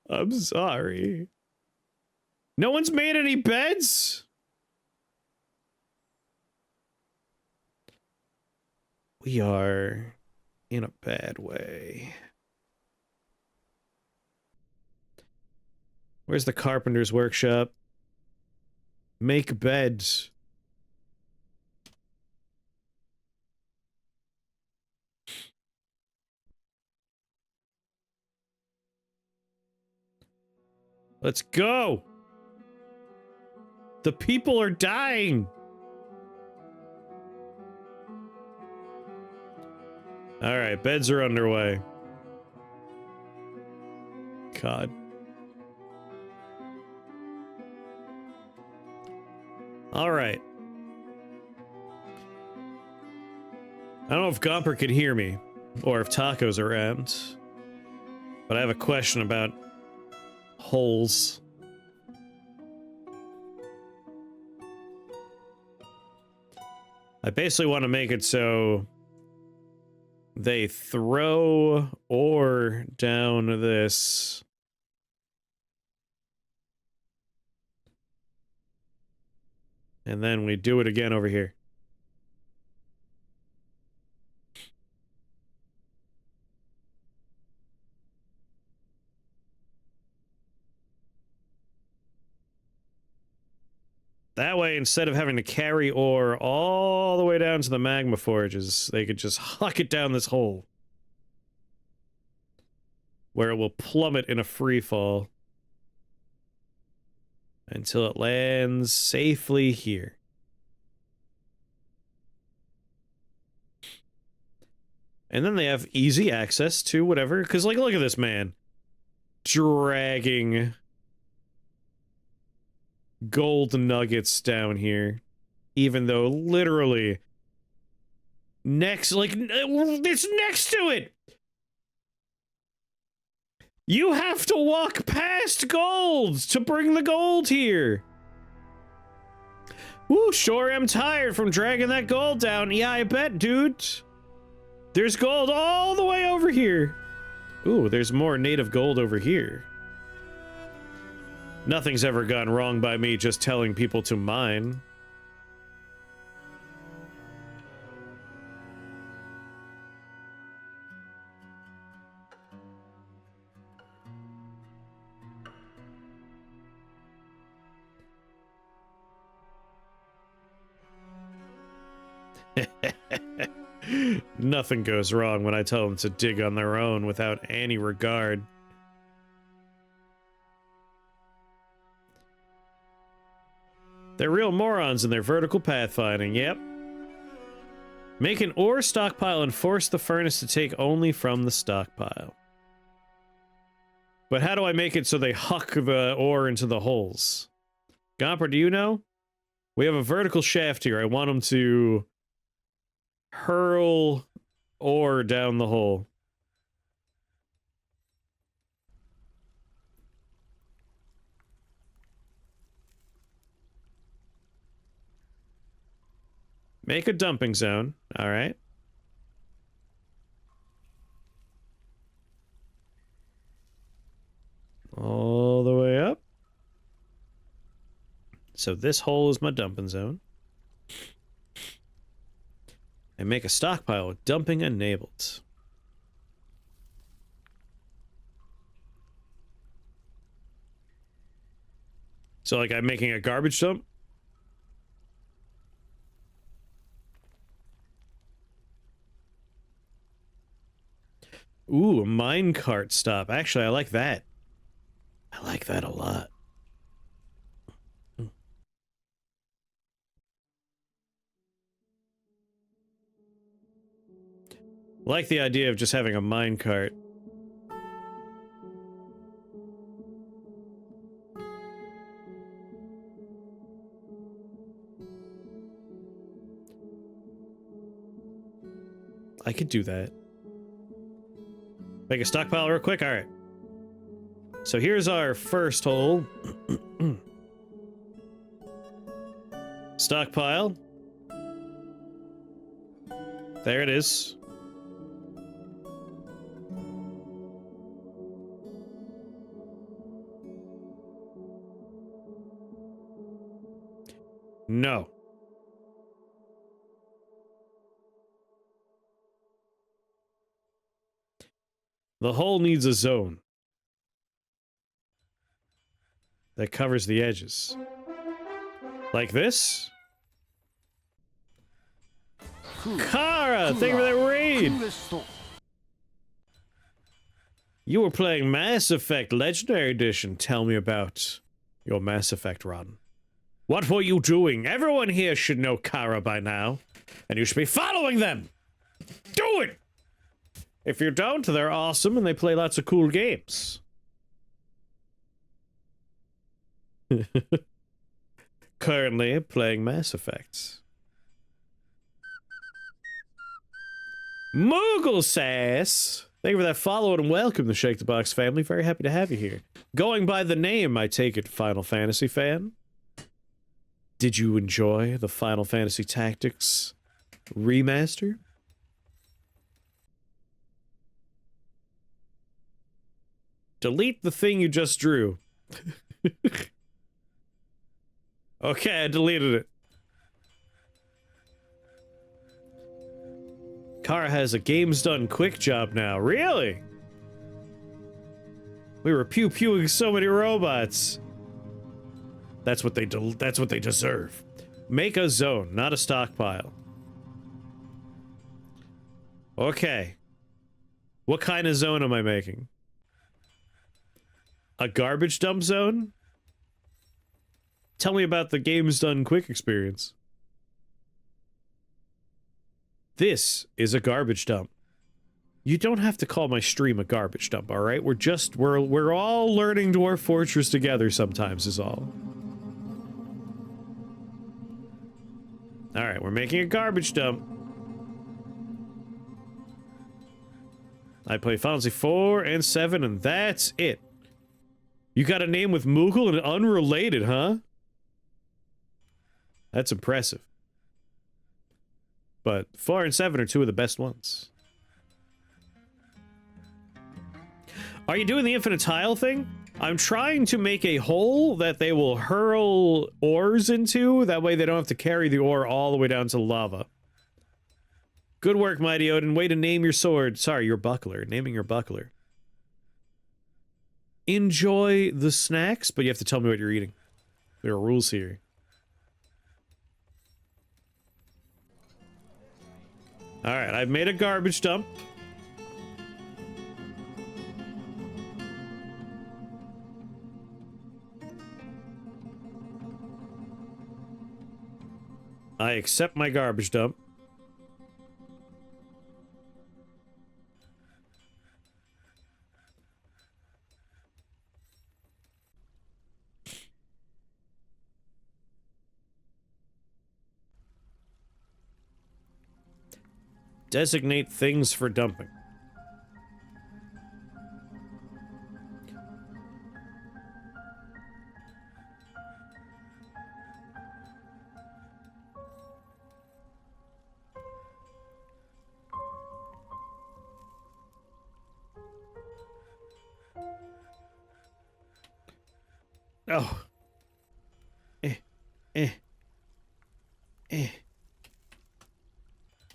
I'm sorry. No one's made any beds? We are in a bad way. Where's the carpenter's workshop? Make beds. Let's go! The people are dying! Alright, beds are underway. God. Alright. I don't know if Gomper can hear me, or if Taco's around, but I have a question about holes. I basically want to make it so they throw ore down this. And then we do it again over here. That way, instead of having to carry ore all the way down to the magma forges, they could just huck it down this hole. Where it will plummet in a free fall. Until it lands safely here. And then they have easy access to whatever, because, like, look at this man. Dragging gold nuggets down here. Even though, literally, it's next to it! You have to walk past gold to bring the gold here! Woo, sure am tired from dragging that gold down. Yeah, I bet, dude. There's gold all the way over here. Ooh, there's more native gold over here. Nothing's ever gone wrong by me just telling people to mine. Nothing goes wrong when I tell them to dig on their own without any regard. They're real morons in their vertical pathfinding, yep. Make an ore stockpile and force the furnace to take only from the stockpile. But how do I make it so they huck the ore into the holes? Gomper, do you know? We have a vertical shaft here. I want them to hurl ore down the hole. Make a dumping zone. All right. All the way up. So this hole is my dumping zone. And make a stockpile with dumping enabled. So, like, I'm making a garbage dump? Ooh, a minecart stop. Actually, I like that. I like that a lot. Like the idea of just having a minecart. I could do that. Make a stockpile real quick? Alright. So here's our first hole. Stockpile. There it is. No. The hole needs a zone that covers the edges. Like this? Kara, thank you for that raid! You were playing Mass Effect Legendary Edition. Tell me about your Mass Effect run. What were you doing? Everyone here should know Kara by now. And you should be following them! Do it! If you don't, they're awesome and they play lots of cool games. Currently playing Mass Effect. Moogle Sass! Thank you for that follow and welcome to Shake the Box family. Very happy to have you here. Going by the name, I take it, Final Fantasy fan. Did you enjoy the Final Fantasy Tactics remaster? Delete the thing you just drew. Okay, I deleted it. Kara has a games done quick job now. Really? We were pew-pewing so many robots. That's what they deserve. Make a zone, not a stockpile. Okay. What kind of zone am I making? A garbage dump zone? Tell me about the games done quick experience. This is a garbage dump. You don't have to call my stream a garbage dump, all right? We're all learning Dwarf Fortress together sometimes is all. All right, we're making a garbage dump. I play Final Fantasy 4 and 7 and that's it. You got a name with Moogle and unrelated, huh? That's impressive. But 4 and 7 are two of the best ones. Are you doing the infinite tile thing? I'm trying to make a hole that they will hurl ores into. That way they don't have to carry the ore all the way down to lava. Good work, Mighty Odin. Way to name your sword. Sorry, your buckler. Naming your buckler. Enjoy the snacks, but you have to tell me what you're eating. There are rules here. Alright, I've made a garbage dump. I accept my garbage dump. Designate things for dumping. Oh.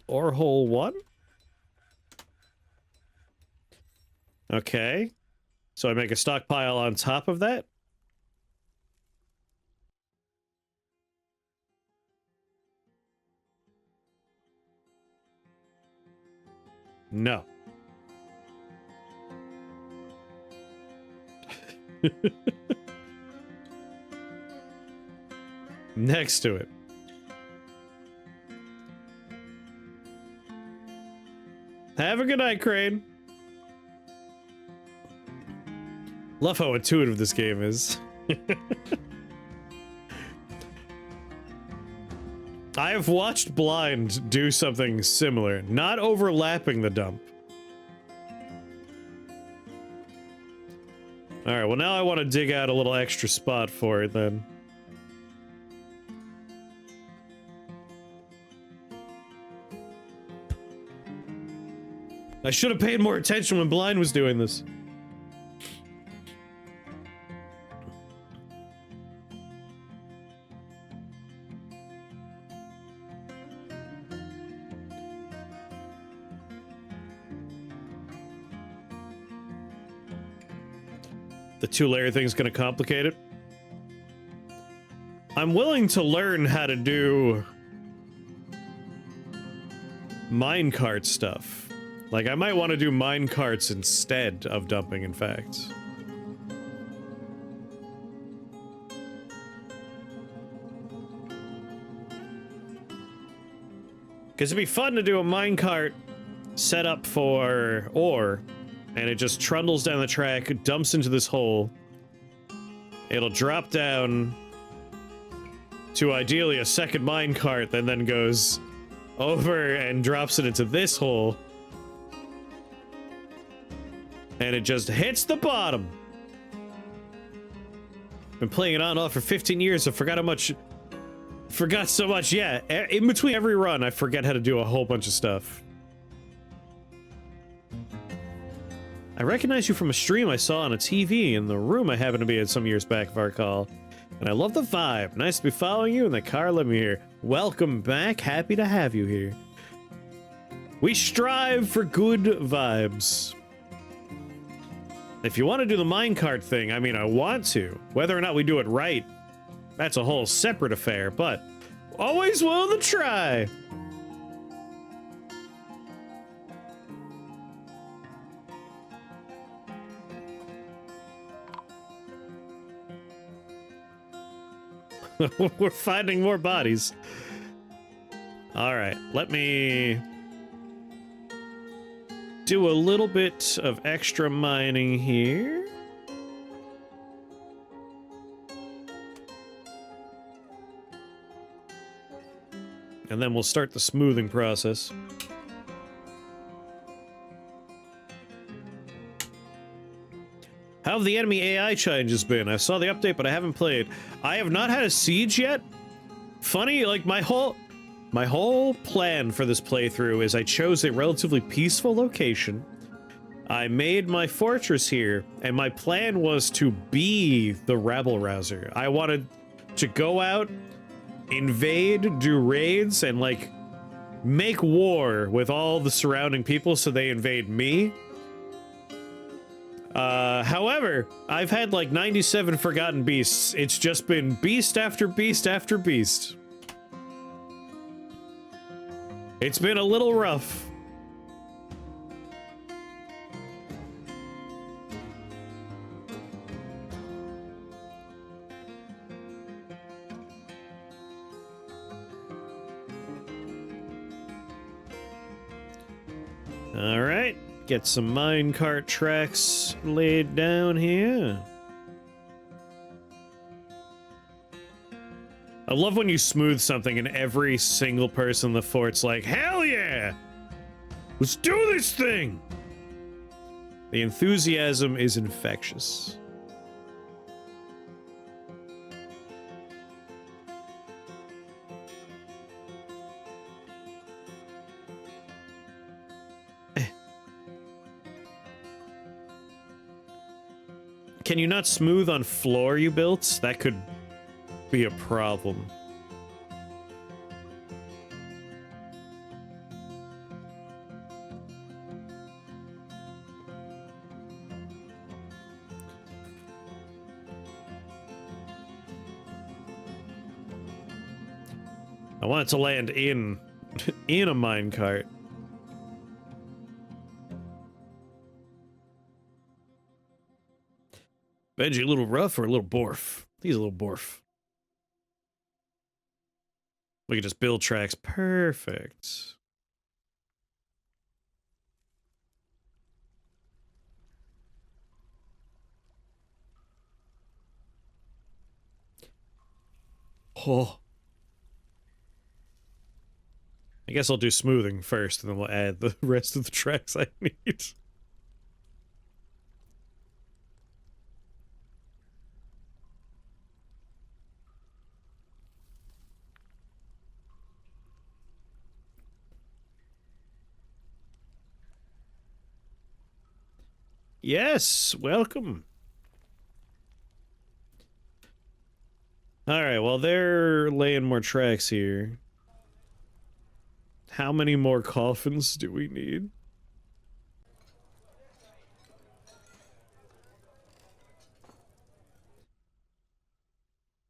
Ore hole 1? Okay. So I make a stockpile on top of that? No. Next to it. Have a good night, Crane. Love how intuitive this game is. I have watched Blind do something similar, not overlapping the dump. Alright, well now I want to dig out a little extra spot for it then. I should have paid more attention when Blind was doing this. The two-layer thing's gonna complicate it. I'm willing to learn how to do minecart stuff. Like, I might want to do minecarts instead of dumping, in fact. Because it'd be fun to do a minecart set up for ore, and it just trundles down the track, dumps into this hole. It'll drop down to ideally a second minecart that then goes over and drops it into this hole. And it just hits the bottom. Been playing it on and off for 15 years, so forgot so much, yeah. In between every run, I forget how to do a whole bunch of stuff. I recognize you from a stream I saw on a TV in the room I happened to be in some years back, if I recall. And I love the vibe. Nice to be following you, and the car let me here. Welcome back. Happy to have you here. We strive for good vibes. If you want to do the minecart thing, I mean, I want to. Whether or not we do it right, that's a whole separate affair, but always willing to try. We're finding more bodies. All right, let me do a little bit of extra mining here. And then we'll start the smoothing process. How have the enemy AI changes been? I saw the update, but I haven't played. I have not had a siege yet. Funny, like my whole plan for this playthrough is I chose a relatively peaceful location. I made my fortress here, and my plan was to be the rabble-rouser. I wanted to go out, invade, do raids, and, like, make war with all the surrounding people so they invade me. However, I've had, like, 97 forgotten beasts. It's just been beast after beast after beast. It's been a little rough. All right, get some minecart tracks laid down here. I love when you smooth something and every single person in the fort's like, hell yeah! Let's do this thing! The enthusiasm is infectious. Can you not smooth on floor you built? That could be a problem. I want it to land in a minecart. Benji, a little rough or a little borf? He's a little borf. We can just build tracks. Perfect. Oh. I guess I'll do smoothing first, and then we'll add the rest of the tracks I need. Yes, welcome. All right, well, they're laying more tracks here. How many more coffins do we need?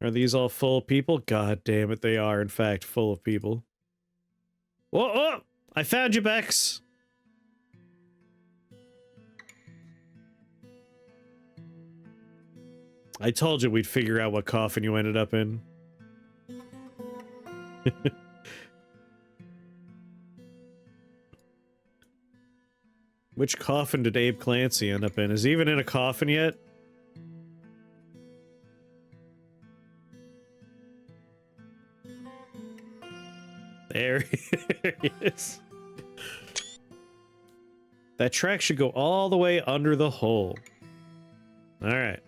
Are these all full of people? God damn it, they are, in fact, full of people. Whoa, oh! I found you, Bex! I told you we'd figure out what coffin you ended up in. Which coffin did Abe Clancy end up in? Is he even in a coffin yet? There he is. That track should go all the way under the hole. All right.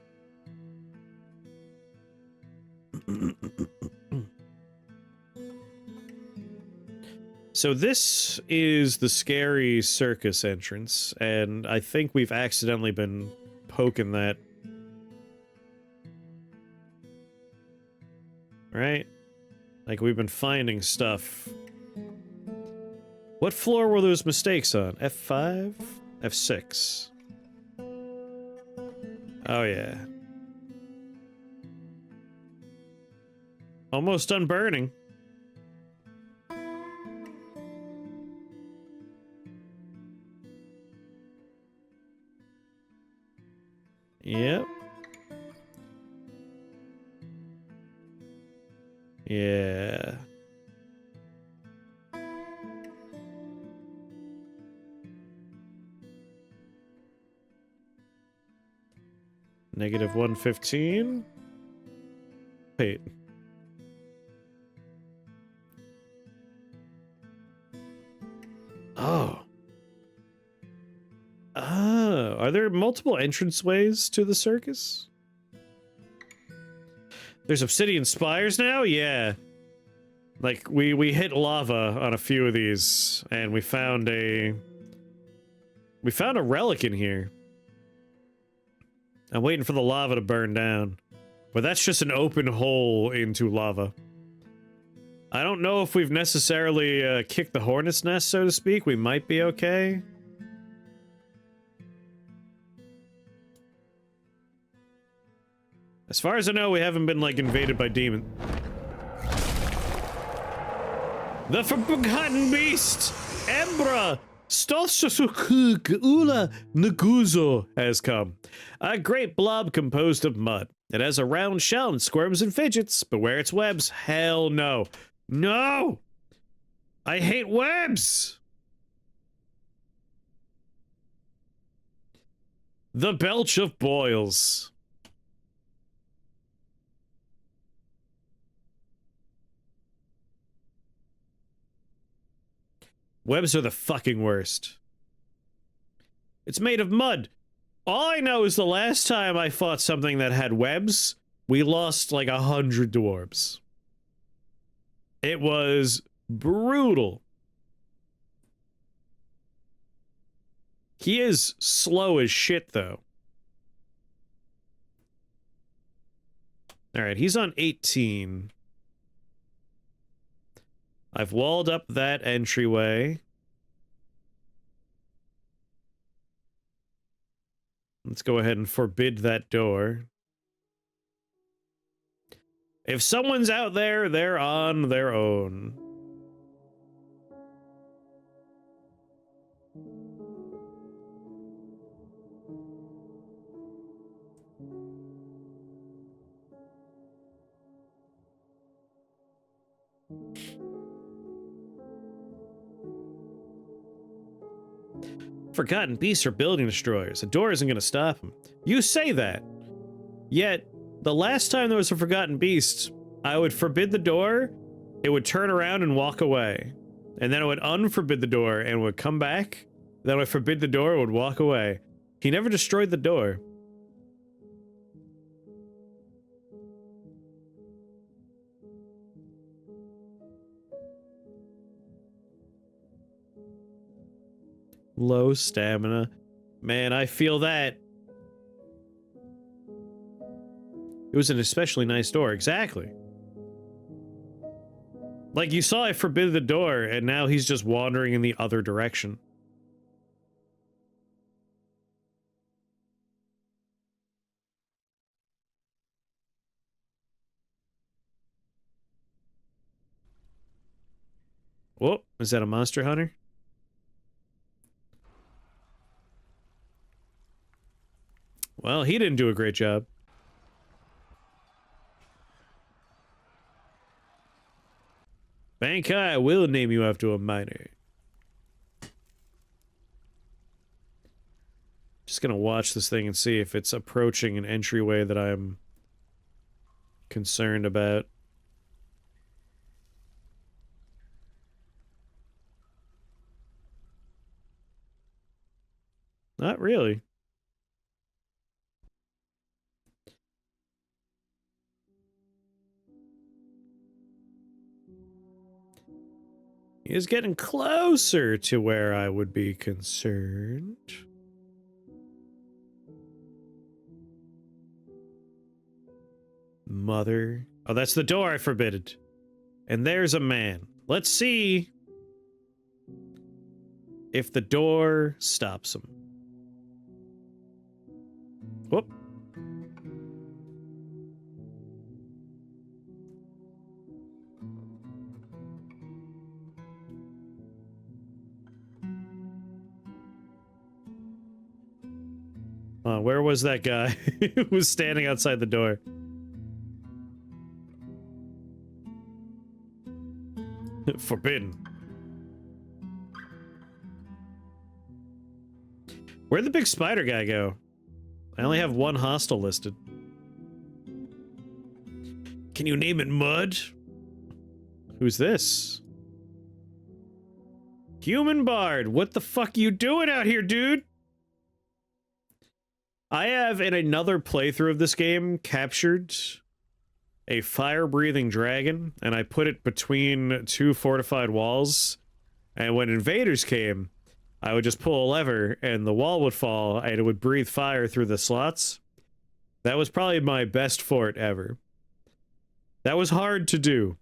So this is the scary circus entrance, and I think we've accidentally been poking that. Right? Like, we've been finding stuff What floor were those mistakes on? F5? F6. Oh, yeah. Almost done burning. Yep. Yeah. Negative 115. Wait. Oh. Oh, are there multiple entranceways to the circus? There's obsidian spires now? Yeah. Like, we hit lava on a few of these, and we found a relic in here. I'm waiting for the lava to burn down. But that's just an open hole into lava. I don't know if we've necessarily kicked the hornet's nest, so to speak. We might be okay. As far as I know, we haven't been, like, invaded by demons. The Forgotten Beast! Embra! Ula Naguzo has come. A great blob composed of mud. It has a round shell and squirms and fidgets. Beware its webs. Hell no. No! I hate webs! The Belch of Boils. Webs are the fucking worst. It's made of mud. All I know is the last time I fought something that had webs, we lost like 100 dwarves. It was brutal. He is slow as shit, though. Alright, he's on 18. I've walled up that entryway. Let's go ahead and forbid that door. If someone's out there, they're on their own. Forgotten beasts are building destroyers. A door isn't going to stop them. You say that. Yet, the last time there was a forgotten beast, I would forbid the door, it would turn around and walk away. And then it would unforbid the door and would come back. Then I would forbid the door, it would walk away. He never destroyed the door. Low stamina. Man, I feel that. It was an especially nice door. Exactly. Like, you saw I forbid the door, and now he's just wandering in the other direction. Whoa, is that a monster hunter? Well, he didn't do a great job. Bankai will name you after a miner. Just gonna watch this thing and see if it's approaching an entryway that I'm concerned about. Not really. He is getting closer to where I would be concerned. Mother. Oh, that's the door I forbid. And there's a man. Let's see if the door stops him. Whoop. Where was that guy who was standing outside the door? Forbidden. Where'd the big spider guy go? I only have one hostile listed. Can you name it Mud? Who's this? Human Bard, what the fuck you doing out here, dude? I have, in another playthrough of this game, captured a fire-breathing dragon, and I put it between two fortified walls, and when invaders came, I would just pull a lever, and the wall would fall, and it would breathe fire through the slots. That was probably my best fort ever. That was hard to do.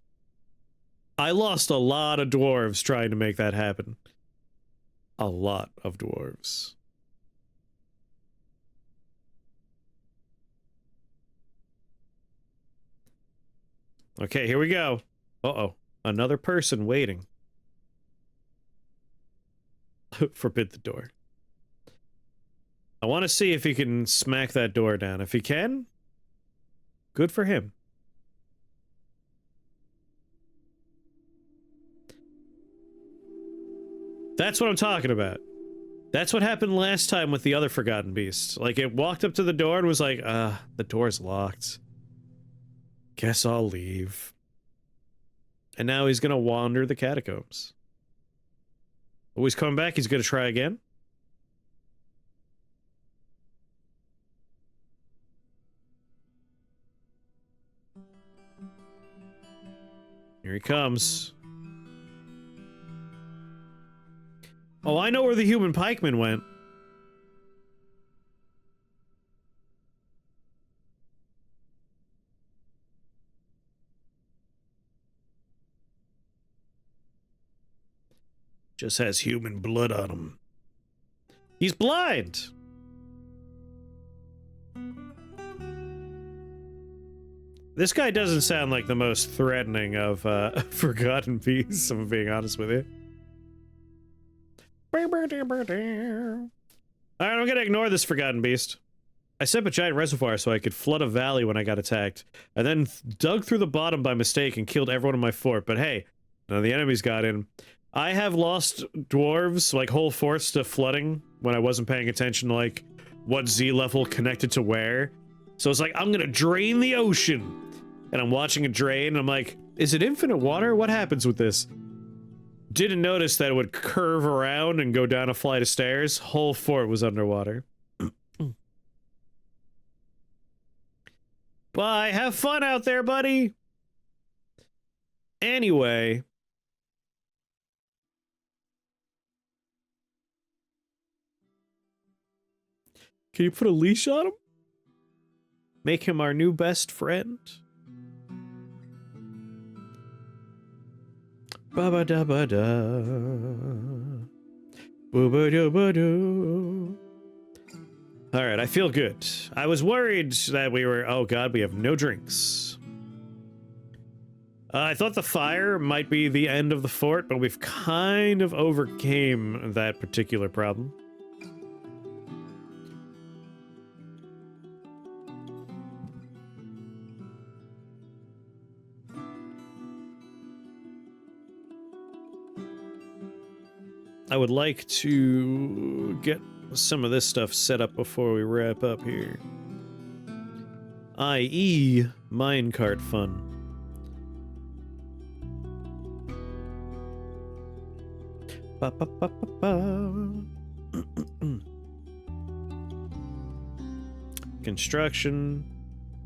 I lost a lot of dwarves trying to make that happen. A lot of dwarves. Okay, here we go. Uh-oh. Another person waiting. Forbid the door. I want to see if he can smack that door down. If he can, good for him. That's what I'm talking about. That's what happened last time with the other Forgotten Beast. Like, it walked up to the door and was like, the door's locked. Guess I'll leave. And now he's gonna wander the catacombs. Oh, he's coming back. He's gonna try again. Here he comes. Oh, I know where the human pikeman went. Just has human blood on him. He's blind! This guy doesn't sound like the most threatening of Forgotten Beasts, if I'm being honest with you. Alright, I'm gonna ignore this Forgotten Beast. I set up a giant reservoir so I could flood a valley when I got attacked. I then dug through the bottom by mistake and killed everyone in my fort, but hey, none of the enemies got in. I have lost dwarves, like whole forts, to flooding when I wasn't paying attention to, like, what Z level connected to where. So it's like, I'm gonna drain the ocean. And I'm watching it drain, and I'm like, is it infinite water? What happens with this? Didn't notice that it would curve around and go down a flight of stairs. Whole fort was underwater. Bye, have fun out there, buddy! Anyway... Can you put a leash on him? Make him our new best friend? Ba-ba-da-ba-da. Boo-ba-doo-ba-doo. Alright, I feel good. I was worried that we were... Oh god, we have no drinks. I thought the fire might be the end of the fort, but we've kind of overcame that particular problem. I would like to get some of this stuff set up before we wrap up here. I.e. minecart fun. Ba, ba, ba, ba, ba. Construction.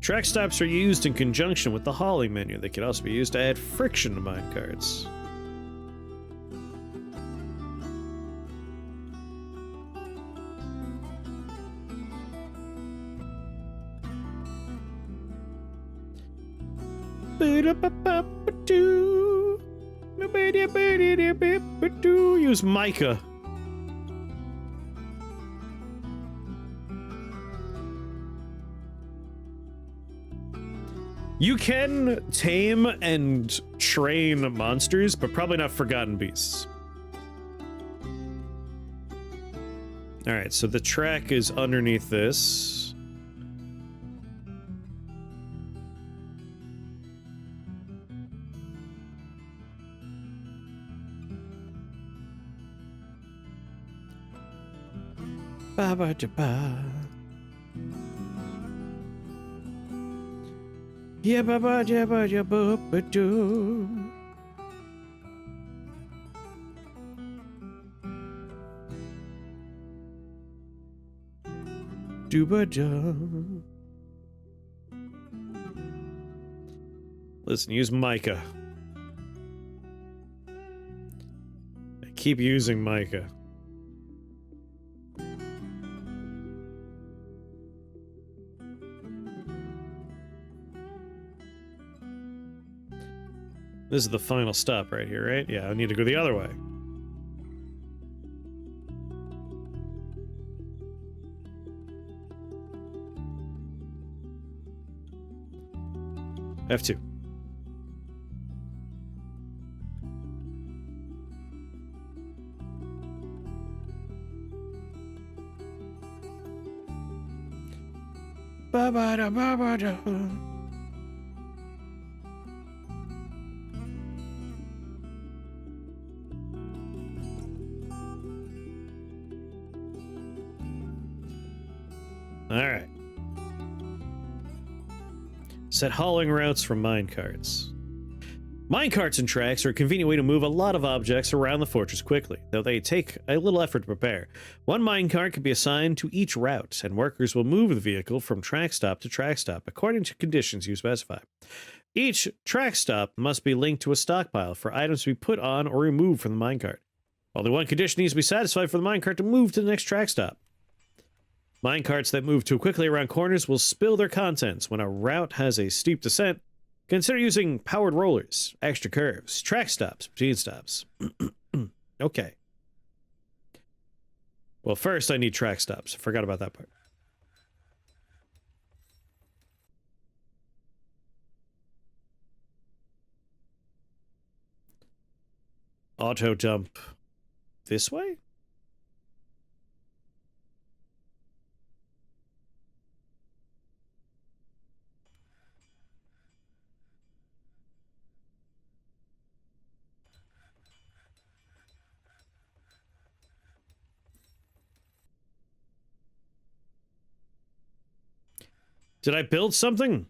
Track stops are used in conjunction with the hauling menu. They can also be used to add friction to minecarts. Use mica. You can tame and train monsters, but probably not forgotten beasts. Alright, so the track is underneath this. Ba-ba-da-ba. Yeah, ba-ba-da-ba-da-ba-ba-do. Do-ba-da. Listen, use mica. I keep using mica. This is the final stop right here, right? Yeah, I need to go the other way. F2. Ba-ba-da, ba-ba-da. Alright. Set hauling routes for minecarts. Minecarts and tracks are a convenient way to move a lot of objects around the fortress quickly, though they take a little effort to prepare. One minecart can be assigned to each route, and workers will move the vehicle from track stop to track stop according to conditions you specify. Each track stop must be linked to a stockpile for items to be put on or removed from the minecart. Only one condition needs to be satisfied for the minecart to move to the next track stop. Minecarts that move too quickly around corners will spill their contents. When a route has a steep descent, consider using powered rollers, extra curves, track stops, routine stops. Okay. Well, first I need track stops. I forgot about that part. Auto dump this way? Did I build something?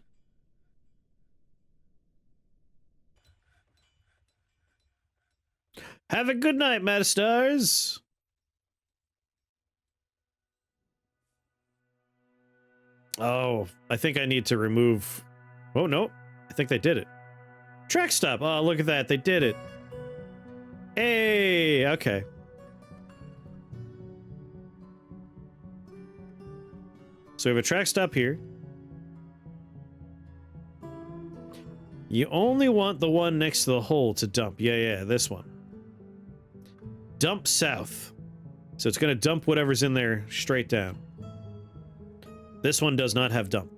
Have a good night, Matastars. Oh, I think I need to remove... Oh, no. I think they did it. Track stop. Oh, look at that. They did it. Hey, okay. So we have a track stop here. You only want the one next to the hole to dump. Yeah, this one. Dump south. So it's going to dump whatever's in there straight down. This one does not have dump.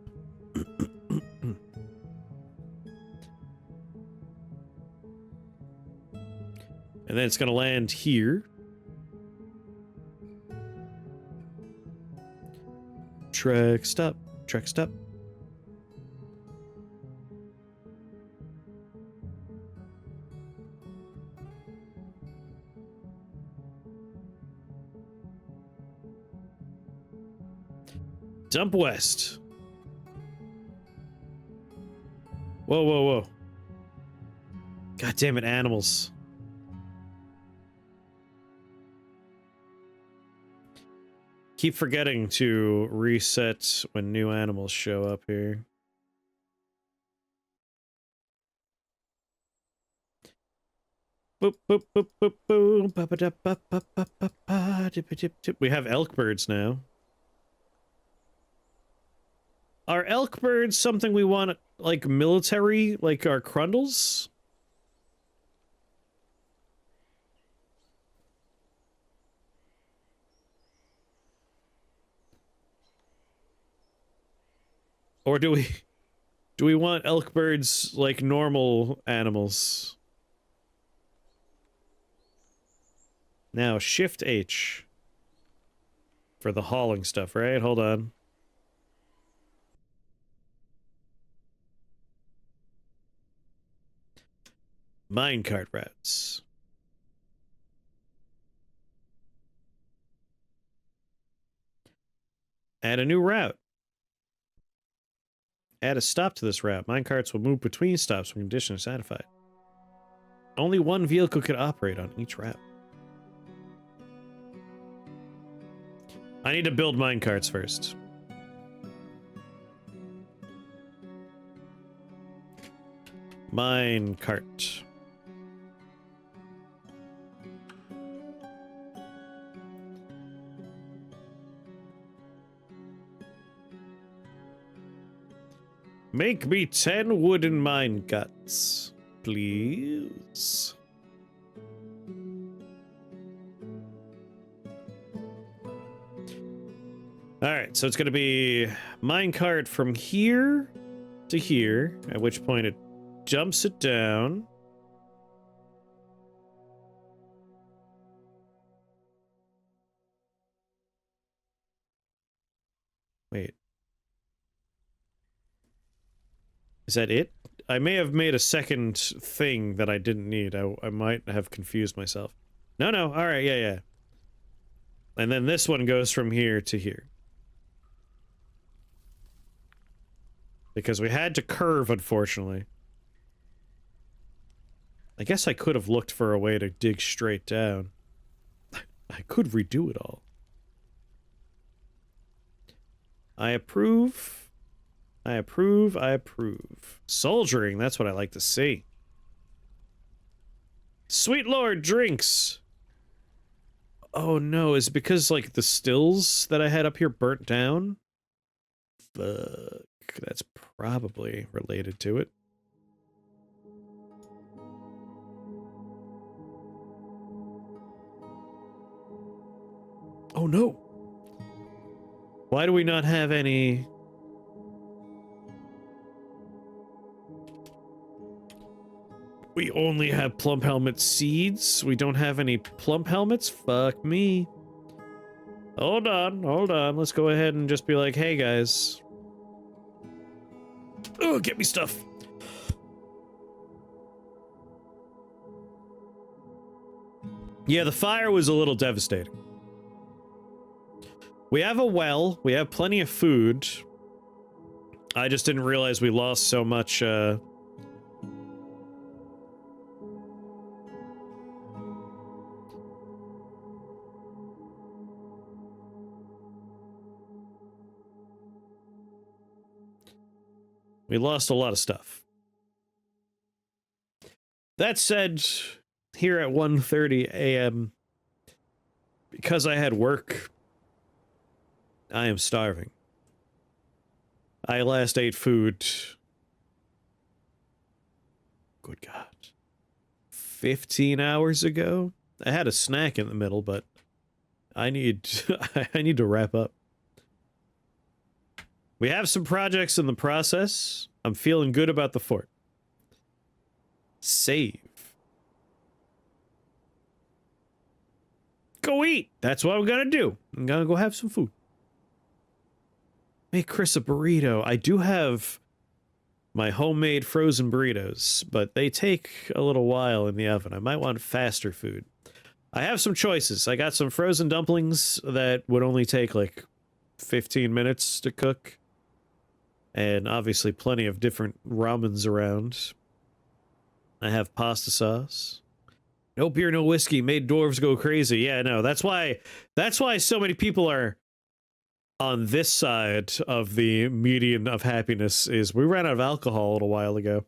And then it's going to land here. Track stop. Track stop. Dump west. Whoa, whoa, whoa. God damn it, animals. Keep forgetting to reset when new animals show up here. Boop, boop, boop, boop, boop. Ba, ba, da, ba, ba, ba, ba, ba, dip, dip, dip. We have elk birds now. Are elk birds something we want, like, military, like our Crundles? Or do we... Do we want elk birds like normal animals? Now, Shift H. For the hauling stuff, right? Hold on. Minecart routes. Add a new route. Add a stop to this route. Minecarts will move between stops when conditions are satisfied. Only one vehicle could operate on each route. I need to build minecarts first. Minecart. Make me 10 wooden minecarts, please. Alright, so it's going to be minecart from here to here, at which point it jumps it down. Wait. Is that it? I may have made a second thing that I didn't need. I might have confused myself. No, alright, yeah. And then this one goes from here to here. Because we had to curve, unfortunately. I guess I could have looked for a way to dig straight down. I could redo it all. I approve. I approve. I approve. Soldiering, that's what I like to see. Sweet Lord, drinks! Oh no, is it because, like, the stills that I had up here burnt down? Fuck, that's probably related to it. Oh no! Why do we not have any... We only have plump helmet seeds? We don't have any plump helmets? Fuck me. Hold on. Let's go ahead and just be like, hey guys. Oh, get me stuff. Yeah, the fire was a little devastating. We have a well. We have plenty of food. I just didn't realize we lost so much, we lost a lot of stuff. That said, here at 1:30 a.m., because I had work, I am starving. I last ate food. Good God. 15 hours ago? I had a snack in the middle, but I need to wrap up. We have some projects in the process. I'm feeling good about the fort. Save. Go eat. That's what I'm gonna do. I'm gonna go have some food. Make Chris a burrito. I do have my homemade frozen burritos, but they take a little while in the oven. I might want faster food. I have some choices. I got some frozen dumplings that would only take like 15 minutes to cook. And obviously plenty of different ramens around. I have pasta sauce. No beer, no whiskey. Made dwarves go crazy. Yeah, no, that's why so many people are on this side of the median of happiness is we ran out of alcohol a little while ago.